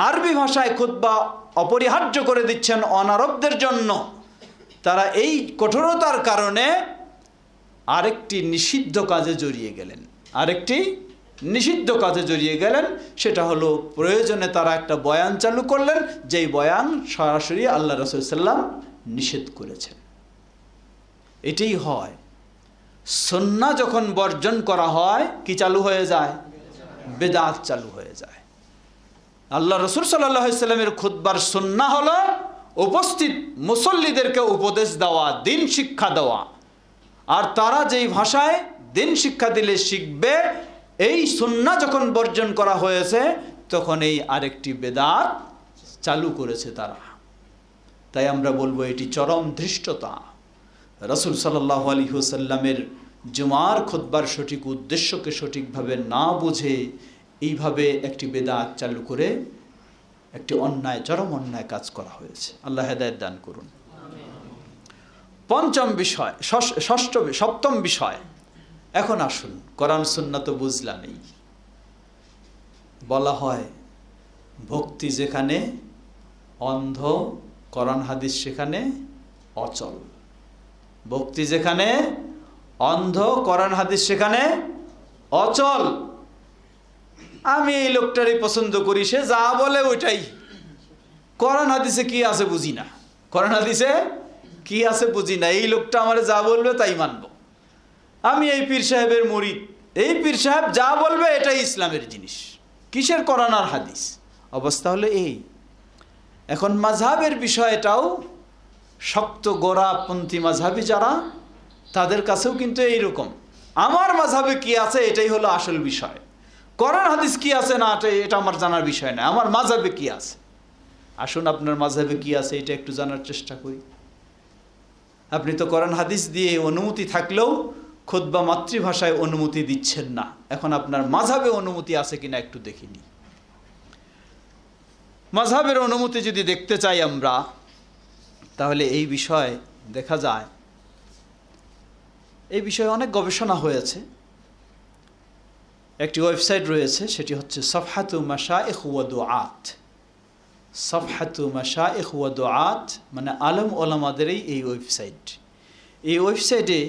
আরবি ভাষায় খুতবা অপরিহার্য করে দিচ্ছেন অনারবদের জন্য, তারা এই কঠোরতার কারণে আরেকটি নিষিদ্ধ কাজে জড়িয়ে গেলেন। সেটা হলো প্রয়োজনে তারা একটা বয়ান চালু করলেন, যেই বয়ান সরাসরি আল্লাহ রাসূল সাল্লাল্লাহু আলাইহি ওয়াসাল্লাম নিষেধ করেছেন। এটাই হয়, সুন্নাহ যখন বর্জন করা হয় কি চালু হয়ে যায়? বেদাত চালু হয়ে যায়। আল্লাহ রাসূল সাল্লাল্লাহু আলাইহি ওয়াসাল্লামের খুতবার সুন্নাহ হলো উপস্থিত মুসল্লিদেরকে উপদেশ দেওয়া, দিন শিক্ষা দেওয়া, আর তারা যেই ভাষায় দিন শিক্ষা দিলে শিখবে, এই সুন্নাহ যখন বর্জন করা হয়েছে তখন এই আরেকটি বেদাত চালু করেছে তারা। তাই আমরা বলবো এটি চরম ধৃষ্টতা। রাসূল সাল্লাল্লাহু আলাইহি ওয়াসাল্লামের জুমার খুতবার সঠিক উদ্দেশ্যকে সঠিকভাবে না বুঝে এইভাবে একটি বেদাত চালু করে একটি অন্যায়, চরম অন্যায় কাজ করা হয়েছে। আল্লাহ হেদায়েত দান করুন। সপ্তম বিষয়, এখন আসুন, কোরআন সুন্নাহ তো বুঝলামই। বলা হয় ভক্তি যেখানে অন্ধ, কোরআন হাদিস সেখানে অচল। ভক্তি যেখানে অন্ধ, কোরআন হাদিস সেখানে অচল। আমি এই লোকটারই পছন্দ করি, সে যা বলে ওইটাই। কোরআন হাদিসে কি আছে বুঝি না, এই লোকটা আমার যা বলবে তাই মানব। আমি এই পীর সাহেবের মুরিদ, এই পীর সাহেব যা বলবে এটাই ইসলামের জিনিস, কিসের কোরআন আর হাদিস? অবস্থা হলো এই। এখন মাযহাবের বিষয়টাও শক্ত গোড়াপন্থী মাযহাবী যারা, তাদের কাছেও কিন্তু এইরকম। আমার মাযহাবে কি আছে এটাই হলো আসল বিষয়, কোরআন হাদিস কি আছে না এটা আমার জানার বিষয় না, আমার মাযহাবে কি আছে। আসুন আপনার মাযহাবে কি আছে এটা একটু জানার চেষ্টা করি। আপনি তো কোরআন হাদিস দিয়ে অনুমতি থাকলেও খুতবা মাতৃভাষায় অনুমতি দিচ্ছেন না, এখন আপনার মাযহাবে অনুমতি আছে কিনা একটু দেখিনি। মাযহাবের অনুমতি যদি দেখতে চাই আমরা, তাহলে এই বিষয়ে দেখা যায়, এই বিষয়ে অনেক গবেষণা হয়েছে। একটি ওয়েবসাইট রয়েছে, সেটি হচ্ছে সফহাতু মাশায়েখ ওয়া দুআত। সফহাতু মাশায়েখ ওয়া দুআত মানে আলেম ওলামাদেরই এই ওয়েবসাইট। এই ওয়েবসাইটে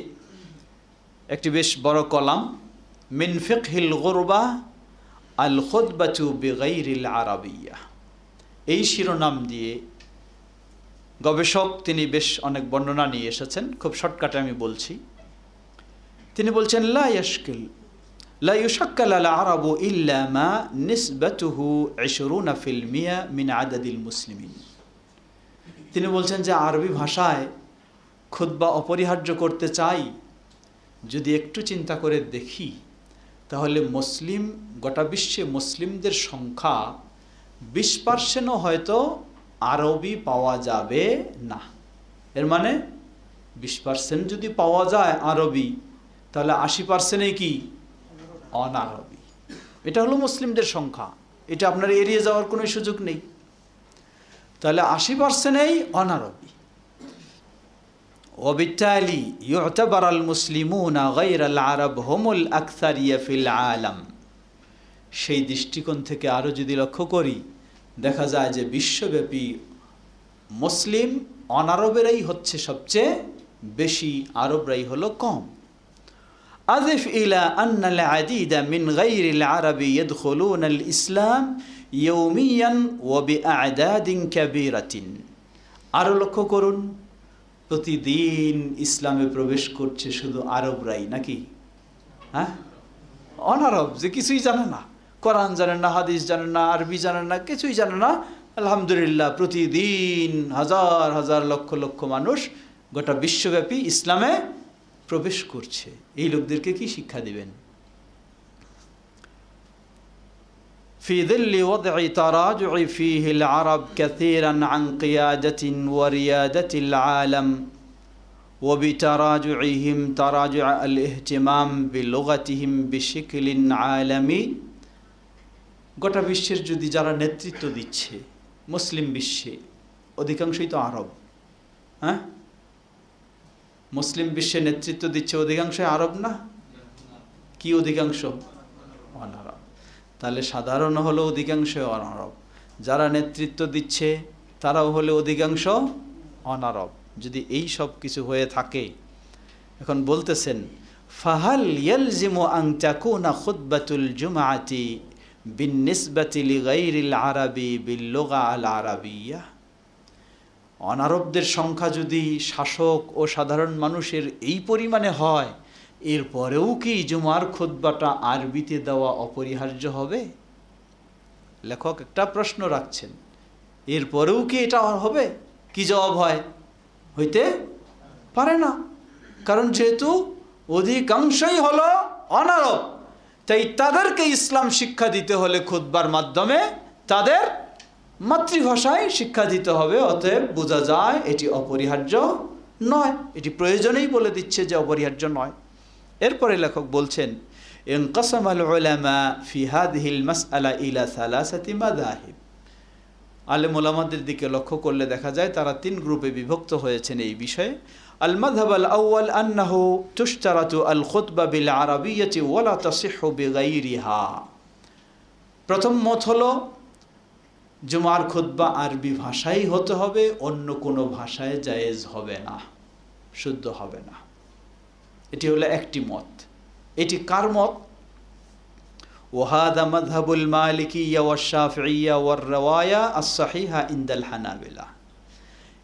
একটি বেশ বড় কলাম, মিন ফিকহিল গুরবা আল খুতবাতু বিগাইরিল আরাবিয়্যা, এই শিরোনাম দিয়ে গবেষক তিনি বেশ অনেক বর্ণনা নিয়ে এসেছেন। খুব শর্টকাটে আমি বলছি। তিনি বলছেন লা ইউশাক্কাল আল আরাবু ইল্লা মা নিসবাতুহু 20% মিন আদাদিল মুসলিমিন। তিনি বলছেন যে আরবি ভাষায় খুতবা অপরিহার্য করতে চাই, যদি একটু চিন্তা করে দেখি তাহলে মুসলিম, গোটা বিশ্বে মুসলিমদের সংখ্যা 20% হয়তো আরবি পাওয়া যাবে না। এর মানে 20% যদি পাওয়া যায় আরবি, তাহলে 80% কি অনারবি। এটা হলো মুসলিমদের সংখ্যা, এটা আপনার এড়িয়ে যাওয়ার কোনো সুযোগ নেই। তাহলে 80%ই অনারবি। وبالتالي يعتبر المسلمون غير العرب هم الأكثرية في العالم। সেই দৃষ্টিকোণ থেকে আরও যদি লক্ষ্য করি, দেখা যায় যে বিশ্বব্যাপী মুসলিম অনারবেরাই হচ্ছে সবচেয়ে বেশি, আরবরাই হলো কম। أضف إلى أن العديد من غير العرب يدخلون الإسلام يوميا وبأعداد كبيرة। আরও লক্ষ্য করুন, প্রতিদিন ইসলামে প্রবেশ করছে শুধু আরবরাই নাকি? হ্যাঁ, অনারব যে কিছুই জানে না, কোরআন জানেন না, হাদিস জানেন না, আরবি জানেন না, কিছুই জানে না, আলহামদুলিল্লাহ প্রতিদিন হাজার হাজার লক্ষ লক্ষ মানুষ গোটা বিশ্বব্যাপী ইসলামে প্রবেশ করছে। এই লোকদেরকে কি শিক্ষা দিবেন? في ظل وضع تراجع فيه العرب كثيرا عن قيادة وريادة العالم وبتراجعهم تراجع الاهتمام بلغتهم بشكل عالمي। গোটা বিশ্বের যদি যারা নেতৃত্ব দিচ্ছে মুসলিম বিশ্বে, অধিকাংশই তো আরব। হ্যাঁ, মুসলিম বিশ্বে নেতৃত্ব দিচ্ছে অধিকাংশই আরব না? কি অধিকাংশ? অনারব। তাহলে সাধারণ হলো অধিকাংশ অনারব, যারা নেতৃত্ব দিচ্ছে তারাও হলে অধিকাংশ অনারব। যদি এই সব কিছু হয়ে থাকে, এখন বলতেছেন ফাহাল ইয়ালজিমু আন তাকুনা খুতবাতুল জুমআতি বিন্নিসবাতি লিগাইরিল আরাবি বিল লুগা আল আরাবিয়্যা। অনারবদের সংখ্যা যদি শাসক ও সাধারণ মানুষের এই পরিমাণে হয়, এরপরেও কি জুমার খুতবাটা আরবিতে দেওয়া অপরিহার্য হবে? লেখক একটা প্রশ্ন রাখছেন, এরপরেও কি এটা হবে? কি জবাব হয়? হইতে পারে না, কারণ যেহেতু অধিকাংশই হলো অনারব, তাই তাদেরকে ইসলাম শিক্ষা দিতে হলে খুতবার মাধ্যমে তাদের মাতৃভাষায় শিক্ষা দিতে হবে। অতএব বোঝা যায় এটি অপরিহার্য নয়, এটি প্রয়োজনেই বলে দিচ্ছে যে অপরিহার্য নয়। এরপরে লেখক বলছেন ইনকাসামাল উলামা ফি হাযিহিল মাসআলা ইলা সালাসাতি মাযাহিব। আলেম ওলামাদের দিকে লক্ষ্য করলে দেখা যায় তারা 3 গ্রুপে বিভক্ত হয়েছেন এই বিষয়ে। আল মাযহাব আল আউয়াল আন্নাহু তুশতারাতু আল খুতবা বিল আরাবিয়্যাতি ওয়া লা তাসিহহু বিগাইরিহা। প্রথম মত হলো জুমার খুতবা আরবি ভাষাই হতে হবে, অন্য কোনো ভাষায় জায়েজ হবে না, শুদ্ধ হবে না। এটি হলো একটি মত। এটি কার মত? ওয়াহাদা মাযহাবুল মালিকিয়্যা ওয়াশ শাফিঈয়্যা ওয়ার রাওয়ায়া আস-সাহিহা ইনদাল হানাবিলা।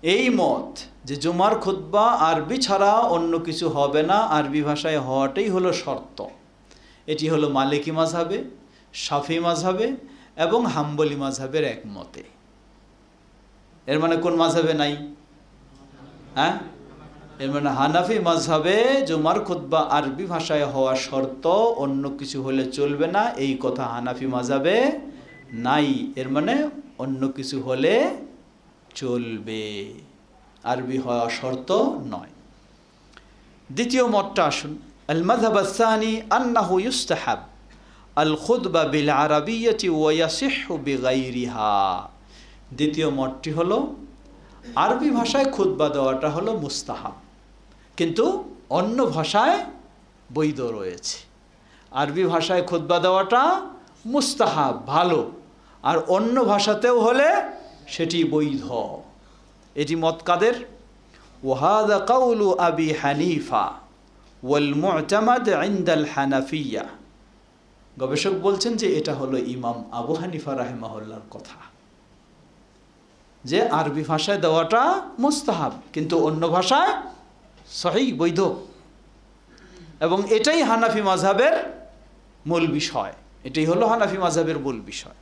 এই মত যে জুমার খুতবা আরবি ছাড়া অন্য কিছু হবে না, আরবি ভাষায় হওয়াটাই হলো শর্ত, এটি হলো মালিকি মাযহাবে, শাফি মাযহাবে এবং হাম্বলি মাযহাবের একমতে। এর মানে কোন মাযহাবে নাই? হ্যাঁ, এর মানে হানাফি মাযহাবে জুমার খুতবা আরবি ভাষায় হওয়া শর্ত, অন্য কিছু হলে চলবে না, এই কথা হানাফি মাযহাবে নাই। এর মানে অন্য কিছু হলে চলবে, আরবি হওয়া শর্ত নয়। দ্বিতীয় মতটা আসুন, আল মাযহাব আস-সানি আন্নাহু ইউস্তাহাব আল খুতবা বিল আরাবিয়্যাতি ওয়া ইয়াসিহহু বিগাইরিহা। দ্বিতীয় মতটি হলো আরবি ভাষায় খুতবা দেওয়াটা হলো মুস্তাহাব, কিন্তু অন্য ভাষায় বৈধ রয়েছে। আরবি ভাষায় খুতবা দেওয়াটা মুস্তাহাব, ভালো, আর অন্য ভাষাতেও হলে সেটি বৈধ। এটি মত কাদের? ওয়াহাদা কাউলু আবি হানিফা ওয়াল মু'তামাদ ইনদাল হানাফিয়্যা। গবেষক বলছেন যে এটা হলো ইমাম আবু হানিফা রাহিমাহুল্লাহর কথা, যে আরবি ভাষায় দেওয়াটা মুস্তাহাব কিন্তু অন্য ভাষায় সহিহ, বৈধ। এবং এটাই হানাফি মাযহাবের মূল বিষয়, এটাই হলো হানাফি মাযহাবের মূল বিষয়।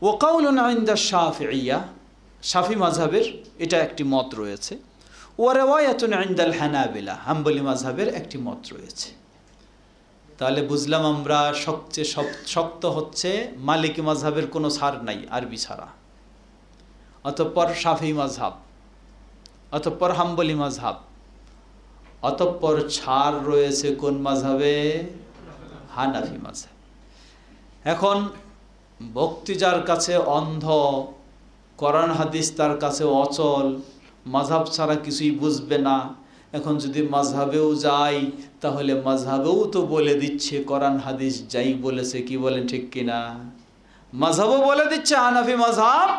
ওয়া কাউলুন ইনদা শাফিঈয়্যা, শাফি মাযহাবের এটা একটি মত রয়েছে। ওয়া রিওয়ায়াতুন ইনদাল হানাবিলা, হাম্বলি মাযহাবের একটি মত রয়েছে। তাহলে বুঝলাম আমরা সবচেয়ে শক্ত হচ্ছে মালিকি মাযহাবের কোনো ছাড় নাই আরবি ছাড়া, অতঃপর শাফি মাযহাব, অতঃপর হাম্বলি মাযহাব, অতঃপর ছাড় রয়েছে কোন মাযহাবে? হানাফি মাযহাব। এখন ভক্তি যার কাছে অন্ধ, কোরআন হাদিস তার কাছে অচল, মাযহাব ছাড়া কিছুই বুঝবে না, এখন যদি মাযহাবেও যাই তাহলে মাযহাবেও তো বলে দিচ্ছে কোরআন হাদিস যাই বলেছে, কি বলেন ঠিক কিনা? মাযহাবও বলে দিচ্ছে হানাফি মাযহাব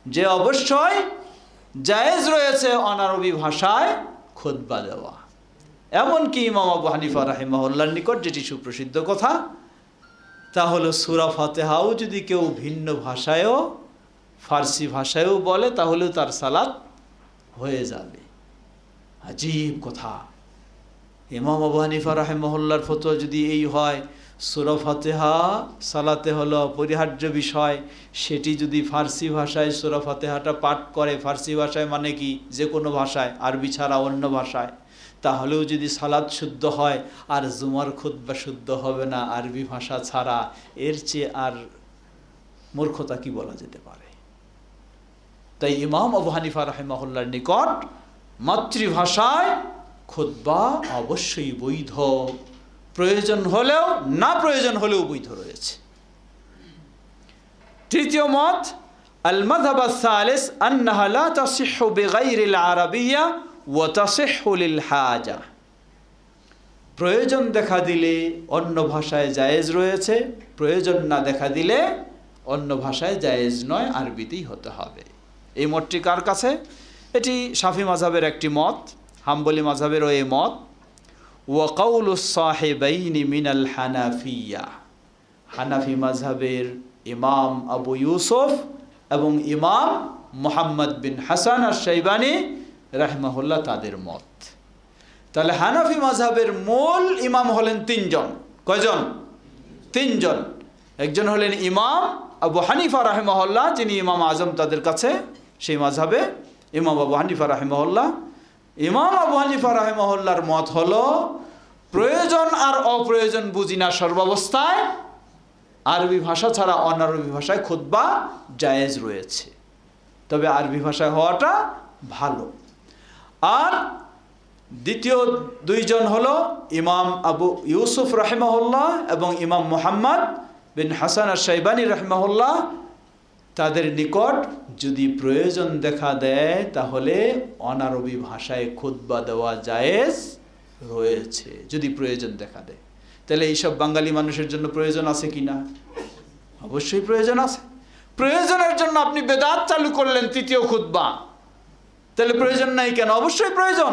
যে অবশ্যই জায়েজ রয়েছে অনারবি ভাষায় খুতবা দেওয়া। এমনকি ইমাম আবু হানিফা রাহিমাহুল্লাহর নিকট যেটি সুপ্রসিদ্ধ কথা, তা হলো সূরা ফাতিহাও যদি কেউ ভিন্ন ভাষায়ও, ফার্সি ভাষায়ও বলে তাহলেও তার সালাত হয়ে যাবে। আজীব কথা। ইমাম আবু হানিফা রাহিমাহুল্লাহর ফতোয়া যদি এই হয় সূরা ফাতিহা সালাতে হলো অপরিহার্য বিষয়, সেটি যদি ফার্সি ভাষায় সূরা ফাতিহাটা পাঠ করে, ফার্সি ভাষায় মানে কি যে কোনো ভাষায়, আরবি ছাড়া অন্য ভাষায়, তাহলেও যদি সালাত শুদ্ধ হয় আর জুমার খুতবা শুদ্ধ হবে না আরবি ভাষা ছাড়া, এর চেয়ে আর মূর্খতা কি বলা যেতে পারে? তাই ইমাম আবু হানিফা রাহিমাহুল্লাহর নিকট মাতৃভাষায় খুতবা অবশ্যই বৈধ, প্রয়োজন হলেও না প্রয়োজন হলেও বৈধ রয়েছে। তৃতীয় মত, আল মাযহাব আস-সালিস আন্নাহা লা তাসিহহু বিগাইরিল আরাবিয়্যা ওয়া তাসিহহু লিল হাজা। প্রয়োজন দেখা দিলে অন্য ভাষায় জায়েজ রয়েছে, প্রয়োজন না দেখা দিলে অন্য ভাষায় জায়েজ নয়, আরবিতেই হতে হবে। এই মতটি কার কাছে? এটি শাফি মাযহাবের একটি মত, হাম্বলি মাযহাবেরও এই মত। ওয়া কাউলুস সাহিবাইনি মিনাল হানাফিয়া, হানাফি মাযহাবের ইমাম আবু ইউসুফ এবং ইমাম মুহাম্মদ বিন হাসান আশ-শাইবানি রাহিমাহুল্লাহ তাদের মত। তাহলে হানাফি মাযহাবের মূল ইমাম হলেন তিনজন। কয়জন? তিনজন। একজন হলেন ইমাম আবু হানিফা রাহিমাহুল্লাহ, যিনি ইমাম আজম তাদের কাছে সেই মাযহাবে, ইমাম আবু হানিফা রাহিমাহুল্লাহ। ইমাম আবু হানিফা রাহিমাহুল্লাহর মত হলো প্রয়োজন আর অপ্রয়োজন বুঝি না সর্বাবস্থায় আরবি ভাষা ছাড়া অনারবি ভাষায় খুতবা জায়েজ রয়েছে, তবে আরবি ভাষায় হওয়াটা ভালো। আর দ্বিতীয় দুইজন হলো ইমাম আবু ইউসুফ রাহিমাহুল্লাহ এবং ইমাম মুহাম্মদ বিন হাসান আশ-শাইবানি রাহিমাহুল্লাহ। তাদের নিকট যদি প্রয়োজন দেখা দেয় তাহলে অনারবি ভাষায় খুতবা দেওয়া জায়েজ রয়েছে, যদি প্রয়োজন দেখা দেয়। তাহলে এইসব বাঙালি মানুষের জন্য প্রয়োজন আছে কি না? অবশ্যই প্রয়োজন আছে। প্রয়োজনের জন্য আপনি বেদাত চালু করলেন তৃতীয় খুতবা, তাহলে প্রয়োজন নাই কেন? অবশ্যই প্রয়োজন।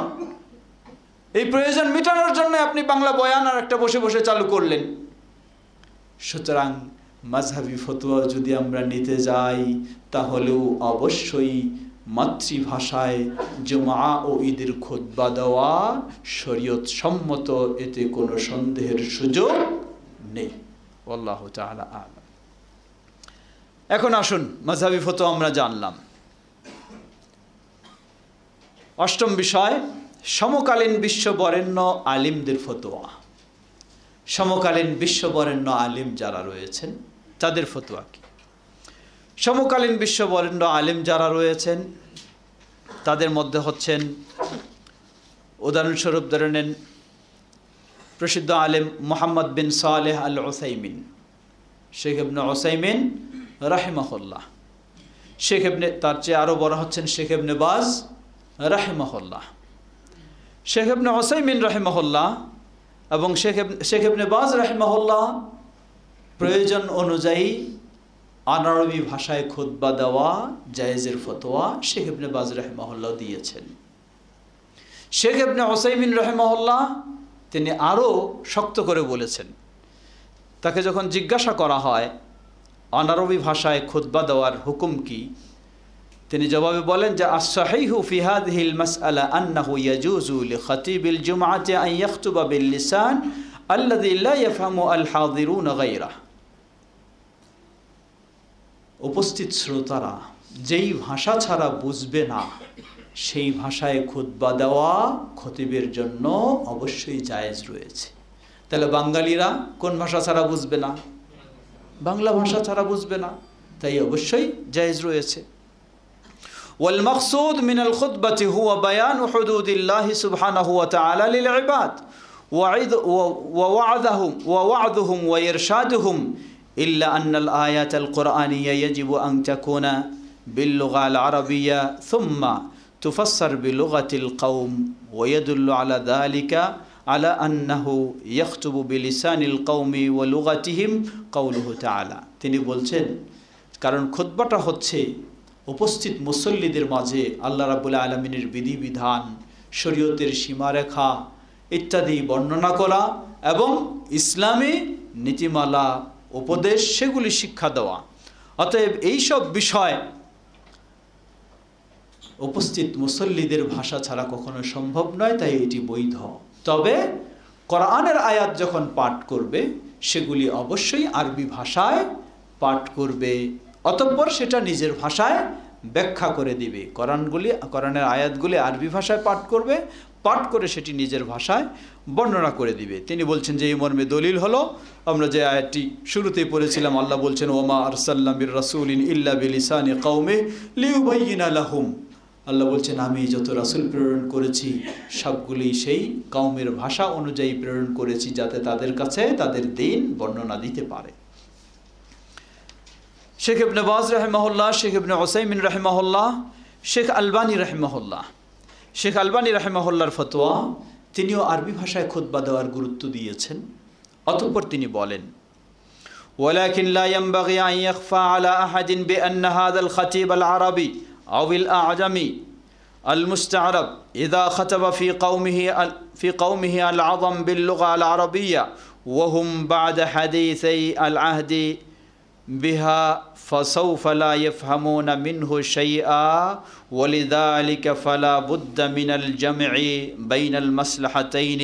এই প্রয়োজন মেটানোর জন্য আপনি বাংলা বয়ান আর একটা বসে বসে চালু করলেন। সুতরাং মাযহাবি ফতোয়া যদি আমরা নিতে যাই তাহলেও অবশ্যই মাতৃভাষায় জুমআ ও ঈদের খুতবা দেওয়া শরীয়ত সম্মত, এতে কোনো সন্দেহের সুযোগ নেই। আল্লাহু তাআলা আ'লাম। এখন আসুন, মাযহাবি ফতোয়া আমরা জানলাম। অষ্টম বিষয়, সমকালীন বিশ্ববরেণ্য আলিমদের ফতোয়া। সমকালীন বিশ্ববরেণ্য আলিম যারা রয়েছেন তাদের ফতোয়া কি? সমকালীন বিশ্ববরেণ্য আলিম যারা রয়েছেন তাদের মধ্যে হচ্ছেন, উদাহরণস্বরূপ ধরে নেন প্রসিদ্ধ আলেম মুহাম্মদ বিন সালেহ আল উসাইমিন, শেখ ইবনে উসাইমিন রাহিমাহুল্লাহ। শেখ ইবনে, তার চেয়ে আরও বড় হচ্ছেন শেখ ইবনে বাজ রাহিমাহুল্লাহ। শেখ ইবনে উসাইমিন রাহিমাহুল্লাহ এবং শেখ ইবনে বাজ রাহিমাহুল্লাহ প্রয়োজন অনুযায়ী আনারবি ভাষায় খুতবা দেওয়া জায়েজের ফতোয়া শেখ ইবনে বাজ রাহিমাহুল্লাহ দিয়েছেন। শেখ ইবনে উসাইমিন রাহিমাহুল্লাহ তিনি আরও শক্ত করে বলেছেন। তাকে যখন জিজ্ঞাসা করা হয় আনারবি ভাষায় খুতবা দেওয়ার হুকুম কি, তিনি জবাবে বলেন যে আস-সাহিহু ফি হাযিহিল মাসআলা আন্নাহু ইয়াজুজু লিখাতিবিল জুমআতি আন ইয়াখতুবা বিল লিসান আল্লাযী লা ইয়াফহামু আল হাযিরুনা গায়রাহু। উপস্থিত শ্রোতারা যেই ভাষা ছাড়া বুঝবে না সেই ভাষায় খুতবা দেওয়া খতিবের জন্য অবশ্যই জায়েজ রয়েছে। তাহলে বাঙালিরা কোন ভাষা ছাড়া বুঝবে না? বাংলা ভাষা ছাড়া বুঝবে না, তাই অবশ্যই জায়েজ রয়েছে। ওয়াল মাকসুদ মিনাল খুতবাতি হুয়া বায়ানু হুদুদিল্লাহি সুবহানাহু ওয়া তাআলা লিল ইবাদ ওয়া ওয়া'দুহুম ওয়া ইরশাদুহুম ইল্লা আন্নাল আয়াতাল কুরআনিয়া ইয়াজিবু আন তাকুনা বিল লুগাল আরাবিয়্যা সুম্মা তুফাসসার বিলুগাতিল কওম ওয়া ইয়াদুল্লু আলা যালিকা আলা আন্নাহু ইয়াখতুবু বিলিসানিল কওমি ওয়া লুগাতিহিম কাউলুহু তাআলা। তিনি বলছেন কারণ খুতবাটা হচ্ছে উপস্থিত মুসল্লিদের মাঝে আল্লাহ রাব্বুল আলামিনের বিধিবিধান, শরীয়তের সীমারেখা ইত্যাদি বর্ণনা করা এবং ইসলামী নীতিমালা উপদেশ সেগুলি শিক্ষা দেওয়া। অতএব এইসব বিষয় উপস্থিত মুসল্লিদের ভাষা ছাড়া কখনো সম্ভব নয়, তাই এটি বৈধ। তবে কোরআনের আয়াত যখন পাঠ করবে সেগুলি অবশ্যই আরবি ভাষায় পাঠ করবে, অতঃপর সেটা নিজের ভাষায় ব্যাখ্যা করে দিবে। কোরআনের আয়াতগুলি আরবি ভাষায় পাঠ করবে, পাঠ করে সেটি নিজের ভাষায় বর্ণনা করে দিবে। তিনি বলছেন যে এই মর্মে দলিল হলো আমরা যে আয়াতটি শুরুতেই পড়েছিলাম, আল্লাহ বলছেন ওমা আরসালনা মির রাসূলিন ইল্লা বিলিসানি কওমি লিইউবাইয়িনা লাহুম। আল্লাহ বলছেন আমি যত রাসূল প্রেরণ করেছি সবগুলি সেই কওমের ভাষা অনুযায়ী প্রেরণ করেছি যাতে তাদের কাছে তাদের দ্বীন বর্ণনা দিতে পারে। শেখ ইবনে বাজ রাহিমাহুল্লাহ, শেখ ইবনে উসাইমিন রাহিমাহুল্লাহ, শেখ আলবানী রাহিমাহুল্লাহ। শেখ আলবানী রাহিমাহুল্লাহর ফতোয়া, তিনিও আরবি ভাষায় খুতবা দেওয়ার গুরুত্ব দিয়েছেন। অতঃপর তিনি বলেন, ولكن لا ينبغي أن يخفى على أحد بأن هذا الخطيب العربي أو الأعجمي المستعرب إذا خطب في قومه العظم باللغة العربية وهم بعد حديثي العهد بها فسوف لا يفهمون منه شيئا ولذلك فلا بد من الجمع بين المصلحتين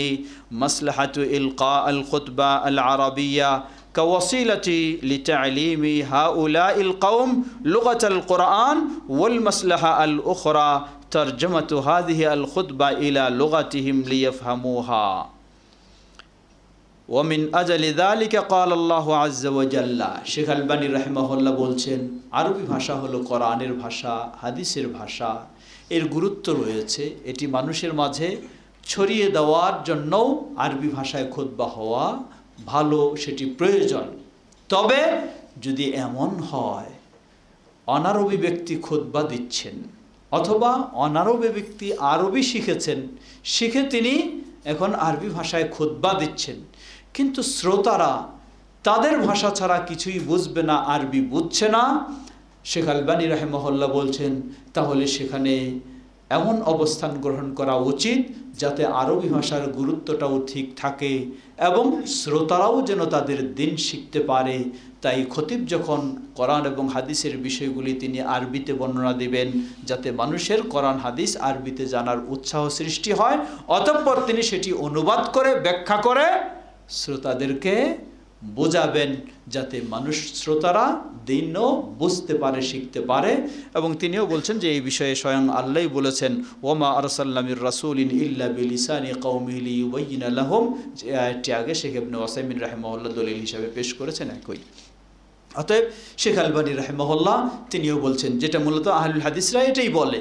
مصلحة إلقاء الخطبة العربية كوسيلة لتعليم هؤلاء القوم لغة القرآن والمصلحة الأخرى ترجمة هذه الخطبة إلى لغتهم ليفهموها ومن أجل ذلك قال الله عز وجل শেখ আলবানী রাহিমাহুল্লাহ বলছেন, আরবি ভাষা হলো কোরআনের ভাষা, হাদিসের ভাষা। এর গুরুত্ব রয়েছে, এটি মানুষের মাঝে ছড়িয়ে দেওয়ার জন্যও আরবি ভাষায় খুতবা হওয়া ভালো, সেটি প্রয়োজন। তবে যদি এমন হয় অনারবি ব্যক্তি খুতবা দিচ্ছেন অথবা অনারবি ব্যক্তি আরবি শিখেছেন, শিখে তিনি এখন আরবি ভাষায় খুতবা দিচ্ছেন, কিন্তু শ্রোতারা তাদের ভাষা ছাড়া কিছুই বুঝবে না, আরবি বুঝছে না, শেখ আলবানী রাহিমাহুল্লাহ বলছেন তাহলে সেখানে এমন অবস্থান গ্রহণ করা উচিত যাতে আরবি ভাষার গুরুত্বটাও ঠিক থাকে এবং শ্রোতারাও যেন তাদের দিন শিখতে পারে। তাই খতিব যখন কোরআন এবং হাদিসের বিষয়গুলি তিনি আরবিতে বর্ণনা দিবেন যাতে মানুষের কোরআন হাদিস আরবিতে জানার উৎসাহ সৃষ্টি হয়, অতঃপর তিনি সেটি অনুবাদ করে ব্যাখ্যা করে শ্রোতাদেরকে বোঝাবেন যাতে মানুষ শ্রোতারা দিনও বুঝতে পারে, শিখতে পারে। এবং তিনিও বলছেন যে এই বিষয়ে স্বয়ং আল্লাহই বলেছেন, ওমা আরসালনা মির রাসূলিন ইল্লা বিলিসানি কওমিহি লিয়ুবাইয়িনা লাহুম, যে আয়াতটি আগে শেখ ইবনে উসাইমিন রাহিমাহুল্লাহ দলিল হিসাবে পেশ করেছেন একই। অতএব শেখ আলবানী রাহিমাহুল্লাহ তিনিও বলছেন, যেটা মূলত আহলুল হাদিসরা এটাই বলে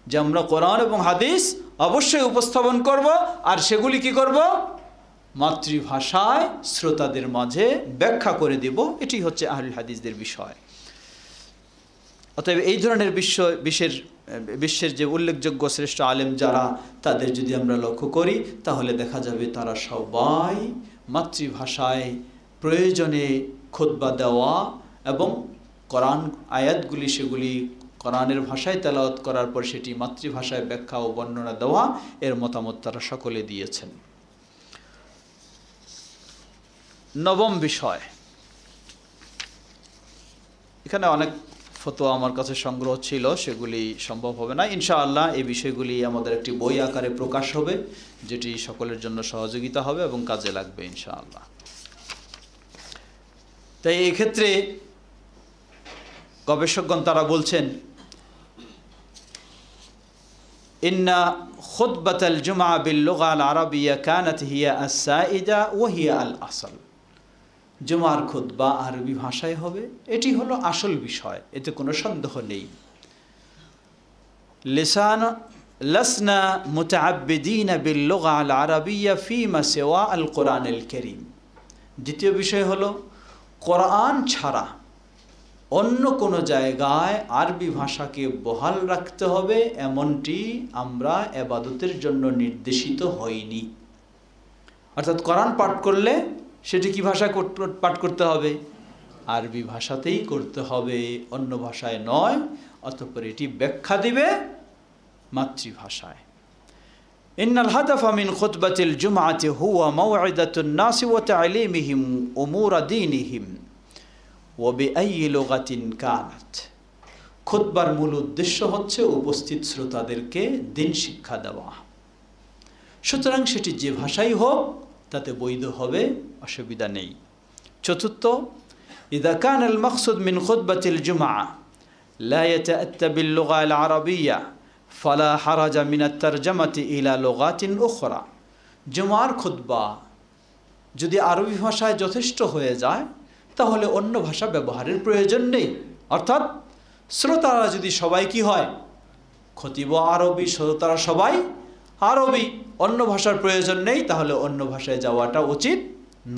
যে আমরা কোরআন এবং হাদিস অবশ্যই উপস্থাপন করব, আর সেগুলি কি করব, মাতৃভাষায় শ্রোতাদের মাঝে ব্যাখ্যা করে দেব। এটি হচ্ছে আহলুল হাদিসদের বিষয়। অতএব এই ধরনের বিশ্বের যে উল্লেখযোগ্য শ্রেষ্ঠ আলেম যারা, তাদের যদি আমরা লক্ষ্য করি তাহলে দেখা যাবে তারা সবাই মাতৃভাষায় প্রয়োজনে খুতবা দেওয়া এবং কোরআন আয়াতগুলি সেগুলি কোরআনের ভাষায় তেলাওয়াত করার পর সেটি মাতৃভাষায় ব্যাখ্যা ও বর্ণনা দেওয়া, এর মতামত তারা সকলে দিয়েছেন। নবম বিষয়, এখানে অনেক ফতোয়া আমার কাছে সংগ্রহ ছিল, সেগুলি সম্ভব হবে না। ইনশাআল্লাহ এই বিষয়গুলি আমাদের একটি বই আকারে প্রকাশ হবে, যেটি সকলের জন্য সহযোগিতা হবে এবং কাজে লাগবে ইনশাআল্লাহ। তাই এই ক্ষেত্রে গবেষকগণ তারা বলছেন, ইন্না খুতবাতাল জুমআ বিল লুগা আল আরাবিয়া কানাত হিয়া আস-সাইদা ওয়া হিয়া আল আসল। জুমার খুতবা আরবি ভাষায় হবে, এটি হলো আসল বিষয়, এতে কোনো সন্দেহ নেই। লাসনা মুতাআব্বিদিনা বিল লুগা আল আরাবিয়া ফীমা সিওয়া আল কুরআন আল কারীম। দ্বিতীয় বিষয় হলো কোরআন ছাড়া অন্য কোনো জায়গায় আরবি ভাষাকে বহাল রাখতে হবে এমনটি আমরা ইবাদতের জন্য নির্দেশিত হইনি। অর্থাৎ কোরআন পাঠ করলে সেটি কি ভাষায় পাঠ করতে হবে, আরবি ভাষাতেই করতে হবে, অন্য ভাষায় নয়। অতঃপর এটি ব্যাখ্যা দিবে মাতৃভাষায়। ইন্নাল হাদাফা মিন খুতবাতিল জুমআতি হুয়া মাউইদাতুন নাস ওয়া তা'লিমিহিম উমুর দীনিহিম ওয়া বিআইয়ি লুগাতিন কানাত। খুতবার মূল উদ্দেশ্য হচ্ছে উপস্থিত শ্রোতাদেরকে দিন শিক্ষা দেওয়া, সুতরাং সেটি যে ভাষাই হোক তাতে বৈধ হবে, অসুবিধা নেই। চতুর্থ, ইযা কানা আল মাকসুদ মিন খুতবাতিল জুমআ লা ইয়াতাআত্তা বিল লুগা আল আরাবিয়্যা ফালা হারাজা মিন আত-তারজামাতি ইলা লুগাতিন উখরা। জুমার খুতবা যদি আরবি ভাষায় যথেষ্ট হয়ে যায় তাহলে অন্য ভাষা ব্যবহারের প্রয়োজন নেই। অর্থাৎ শ্রোতারা যদি সবাই কি হয়, খতিব আরবি, শ্রোতারা সবাই আরবি, অন্য ভাষার প্রয়োজন নেই, তাহলে অন্য ভাষায় যাওয়াটা উচিত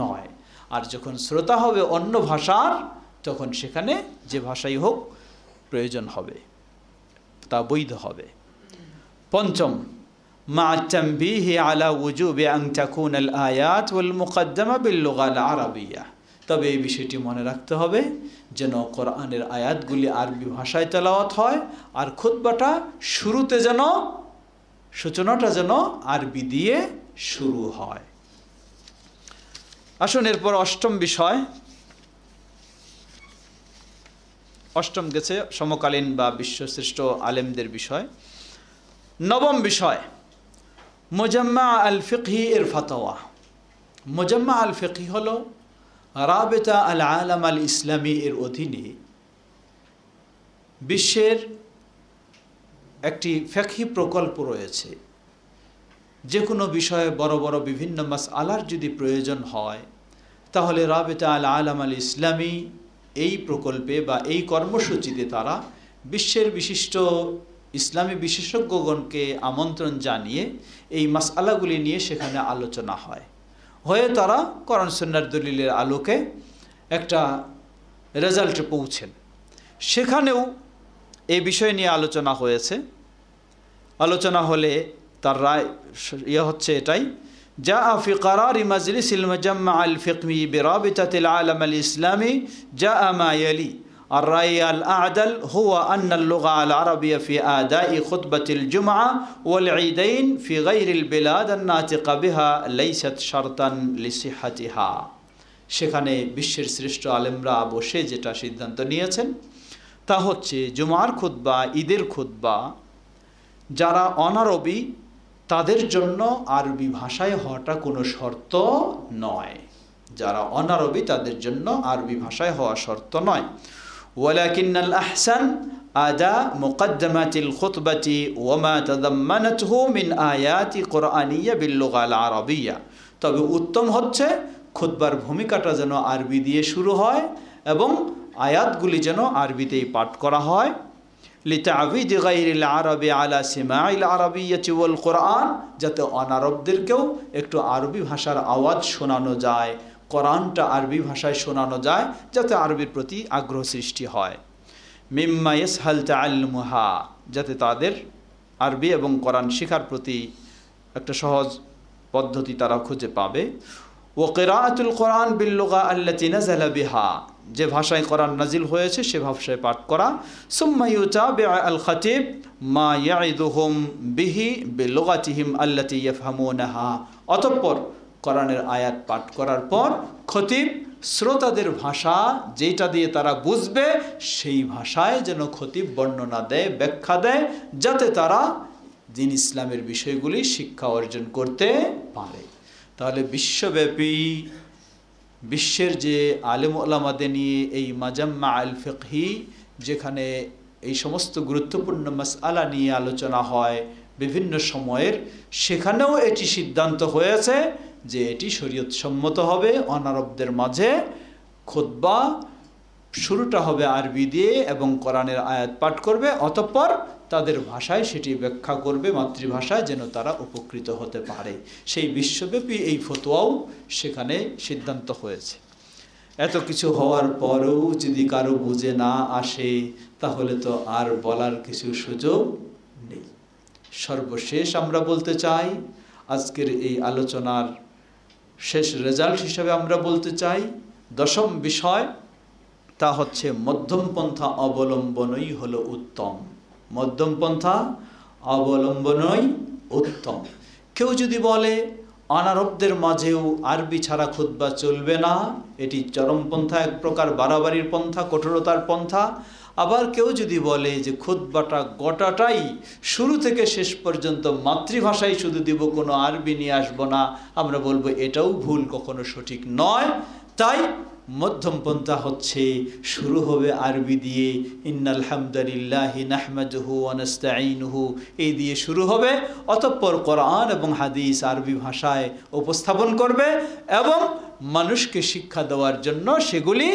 নয়। আর যখন শ্রোতা হবে অন্য ভাষার, তখন সেখানে যে ভাষাই হোক প্রয়োজন হবে, তা বৈধ হবে। পঞ্চম, মা তানবিহি আলা উজুবি আন তাকুনা আল আয়াত ওয়াল মুকদ্দামা বিল লুগা আল আরাবিয়া। তবে এই বিষয়টি মনে রাখতে হবে যেন কোরআনের আয়াতগুলি আরবি ভাষায় তেলাওয়াত হয়, আর খুতবাটা শুরুতে যেন সূচনাটা যেন আরবি দিয়ে শুরু হয়। আসুন এরপর অষ্টম বিষয়, অষ্টম গেছে সমকালীন বা বিশ্বশ্রেষ্ঠ আলেমদের বিষয়। নবম বিষয় মুজাম্মা আল ফিকহি এর ফাতোয়া। মুজাম্মা আল ফিকহি হলো রাবেতা আল আলাম আল ইসলামী এর অধীনে বিশ্বের একটি ফিকহি প্রকল্প রয়েছে। যে কোনো বিষয়ে বড় বড় বিভিন্ন মাসআলার যদি প্রয়োজন হয় তাহলে রাবেতা আল আলাম আল ইসলামী এই প্রকল্পে বা এই কর্মসূচিতে তারা বিশ্বের বিশিষ্ট ইসলামী বিশেষজ্ঞগণকে আমন্ত্রণ জানিয়ে এই মাসআলাগুলি নিয়ে সেখানে আলোচনা হয়ে তারা কোরআন সুন্নাহর দলিলের আলোকে একটা রেজাল্টে পৌঁছেন। সেখানেও এই বিষয় নিয়ে আলোচনা হয়েছে। আলোচনা হলে তার রায় হচ্ছে এটাই, জাআ ফি করারি মাজলিসিল মুজাম্মা আল ফিকহি বিরাবিতাতিল আলাম আল ইসলামী জাআ মা ইয়ালি الرأي الأعدل هو أن اللغة العربية في أداء خطبة الجمعة والعيدين في غير البلاد الناطقة بها ليست شرطا لصحتها। সেখানে বিশ্বের শ্রেষ্ঠ আলেমরা বসে যেটা সিদ্ধান্ত নিয়েছেন তা হচ্ছে জুমার খুতবা, ঈদের খুতবা যারা অনারবি তাদের জন্য আরবি ভাষায় হওয়াটা কোনো শর্ত নয়। যারা অনারবি তাদের জন্য আরবি ভাষায় হওয়া শর্ত নয়। ولكن الأحسن أداء مقدمات الخطبة وما تضمنته من آيات قرآنية باللغة العربية। তবে উত্তম হচ্ছে খুতবার ভূমিকাটা যেন আরবি দিয়ে শুরু হয় এবং আয়াতগুলি যেন আরবিতেই পাঠ করা হয়। লিতা'বিদ গায়রিল আরবি আলা সিমাইল আরাবিয়্যাতি ওয়াল কোরআন, যাতে অনারবদেরকেও একটু আরবি ভাষার আওয়াজ শোনানো যায়, কোরআনটা আরবি ভাষায় শোনানো যায়, যাতে আরবির প্রতি আগ্রহ সৃষ্টি হয়। মিম্মা ইয়াসহাল তাআল্লুমুহা, যাতে তাদের আরবি এবং কোরআন শেখার প্রতি একটা সহজ পদ্ধতি তারা খুঁজে পাবে। ও কিরাআতুল কোরআন বিল লুগা আল্লাতী নাযালা বিহা, যে ভাষায় কোরআন নাজিল হয়েছে সে ভাষায় পাঠ করা। সুম্মা ইউতাবিউ আল খাতিব মা ইয়াইদুহুম বিহি বিলুগাতিহিম আল্লাতী ইয়াফহামুনাহা, অতঃপর কোরআনের আয়াত পাঠ করার পর খতিব শ্রোতাদের ভাষা যেটা দিয়ে তারা বুঝবে সেই ভাষায় যেন খতিব বর্ণনা দেয়, ব্যাখ্যা দেয়, যাতে তারা দ্বীন ইসলামের বিষয়গুলি শিক্ষা অর্জন করতে পারে। তাহলে বিশ্বব্যাপী বিশ্বের যে আলেম ওলামাদের নিয়ে এই মুজাম্মা আল ফিকহি, যেখানে এই সমস্ত গুরুত্বপূর্ণ মাসআলা নিয়ে আলোচনা হয় বিভিন্ন সময়ের, সেখানেও এটি সিদ্ধান্ত হয়েছে যে এটি শরীয়ত সম্মত হবে। অনারবদের মাঝে খুতবা শুরুটা হবে আরবি দিয়ে এবং কোরআনের আয়াত পাঠ করবে, অতঃপর তাদের ভাষায় সেটি ব্যাখ্যা করবে মাতৃভাষায়, যেন তারা উপকৃত হতে পারে। সেই বিশ্বব্যাপী এই ফতোয়াও সেখানে সিদ্ধান্ত হয়েছে। এত কিছু হওয়ার পরেও যদি কারো বুঝে না আসে তাহলে তো আর বলার কিছু সুযোগ নেই। সর্বশেষ আমরা বলতে চাই, আজকের এই আলোচনার শেষ রেজাল্ট হিসাবে আমরা বলতে চাই, দশম বিষয় তা হচ্ছে মধ্যম পন্থা অবলম্বনই হলো উত্তম। মধ্যম পন্থা অবলম্বনই উত্তম। কেউ যদি বলে অনারবদের মাঝেও আরবি ছাড়া খুতবা চলবে না, এটি চরমপন্থা, এক প্রকার বাড়াবাড়ির পন্থা, কঠোরতার পন্থা। আবার কেউ যদি বলে যে খুতবাটা গোটাটাই শুরু থেকে শেষ পর্যন্ত মাতৃভাষায় শুধু দিব, কোনো আরবি নিয়ে আসবো না, আমরা বলবো এটাও ভুল, কখনো সঠিক নয়। তাই মধ্যম পন্থা হচ্ছে শুরু হবে আরবি দিয়ে, ইন্নাল হামদুলিল্লাহি নাহমাদুহু ওয়া নাস্তাঈনুহু, এই দিয়ে শুরু হবে। অতঃপর কোরআন এবং হাদিস আরবি ভাষায় উপস্থাপন করবে এবং মানুষকে শিক্ষা দেওয়ার জন্য সেগুলি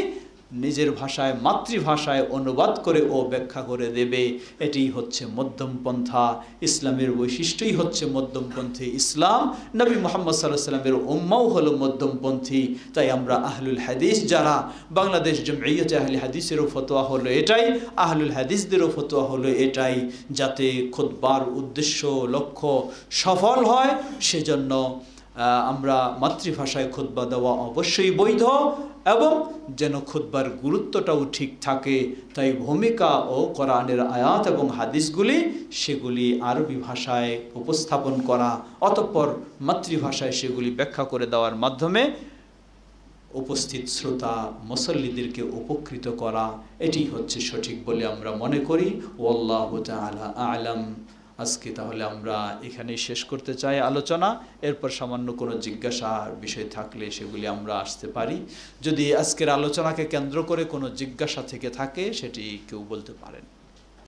নিজের ভাষায় মাতৃভাষায় অনুবাদ করে ও ব্যাখ্যা করে দেবে। এটি হচ্ছে মধ্যমপন্থা। ইসলামের বৈশিষ্ট্যই হচ্ছে মধ্যমপন্থী ইসলাম। নবী মুহাম্মদ সাল্লাল্লাহু আলাইহি ওয়াসাল্লামের উম্মাও হলো মধ্যমপন্থী। তাই আমরা আহলুল হাদিস যারা, বাংলাদেশ জমঈয়তে আহলে হাদিসেরও ফতোয়া হলো এটাই, আহলুল হাদিসদেরও ফতোয়া হলো এটাই, যাতে খুতবার উদ্দেশ্য লক্ষ্য সফল হয় সেজন্য আমরা মাতৃভাষায় খুতবা দেওয়া অবশ্যই বৈধ, এবং যেন খুতবার গুরুত্বটাও ঠিক থাকে। তাই ভূমিকা ও কোরআনের আয়াত এবং হাদিসগুলি সেগুলি আরবি ভাষায় উপস্থাপন করা, অতঃপর মাতৃভাষায় সেগুলি ব্যাখ্যা করে দেওয়ার মাধ্যমে উপস্থিত শ্রোতা মুসল্লিদেরকে উপকৃত করা, এটি হচ্ছে সঠিক বলে আমরা মনে করি। ওয়াল্লাহু তাআলা আ'লাম। আজকে তাহলে আমরা এখানেই শেষ করতে চাই আলোচনা। এরপর সামান্য কোনো জিজ্ঞাসার বিষয় থাকলে সেগুলি আমরা আসতে পারি। যদি আজকের আলোচনাকে কেন্দ্র করে কোনো জিজ্ঞাসা থেকে থাকে সেটি কেউ বলতে পারেন।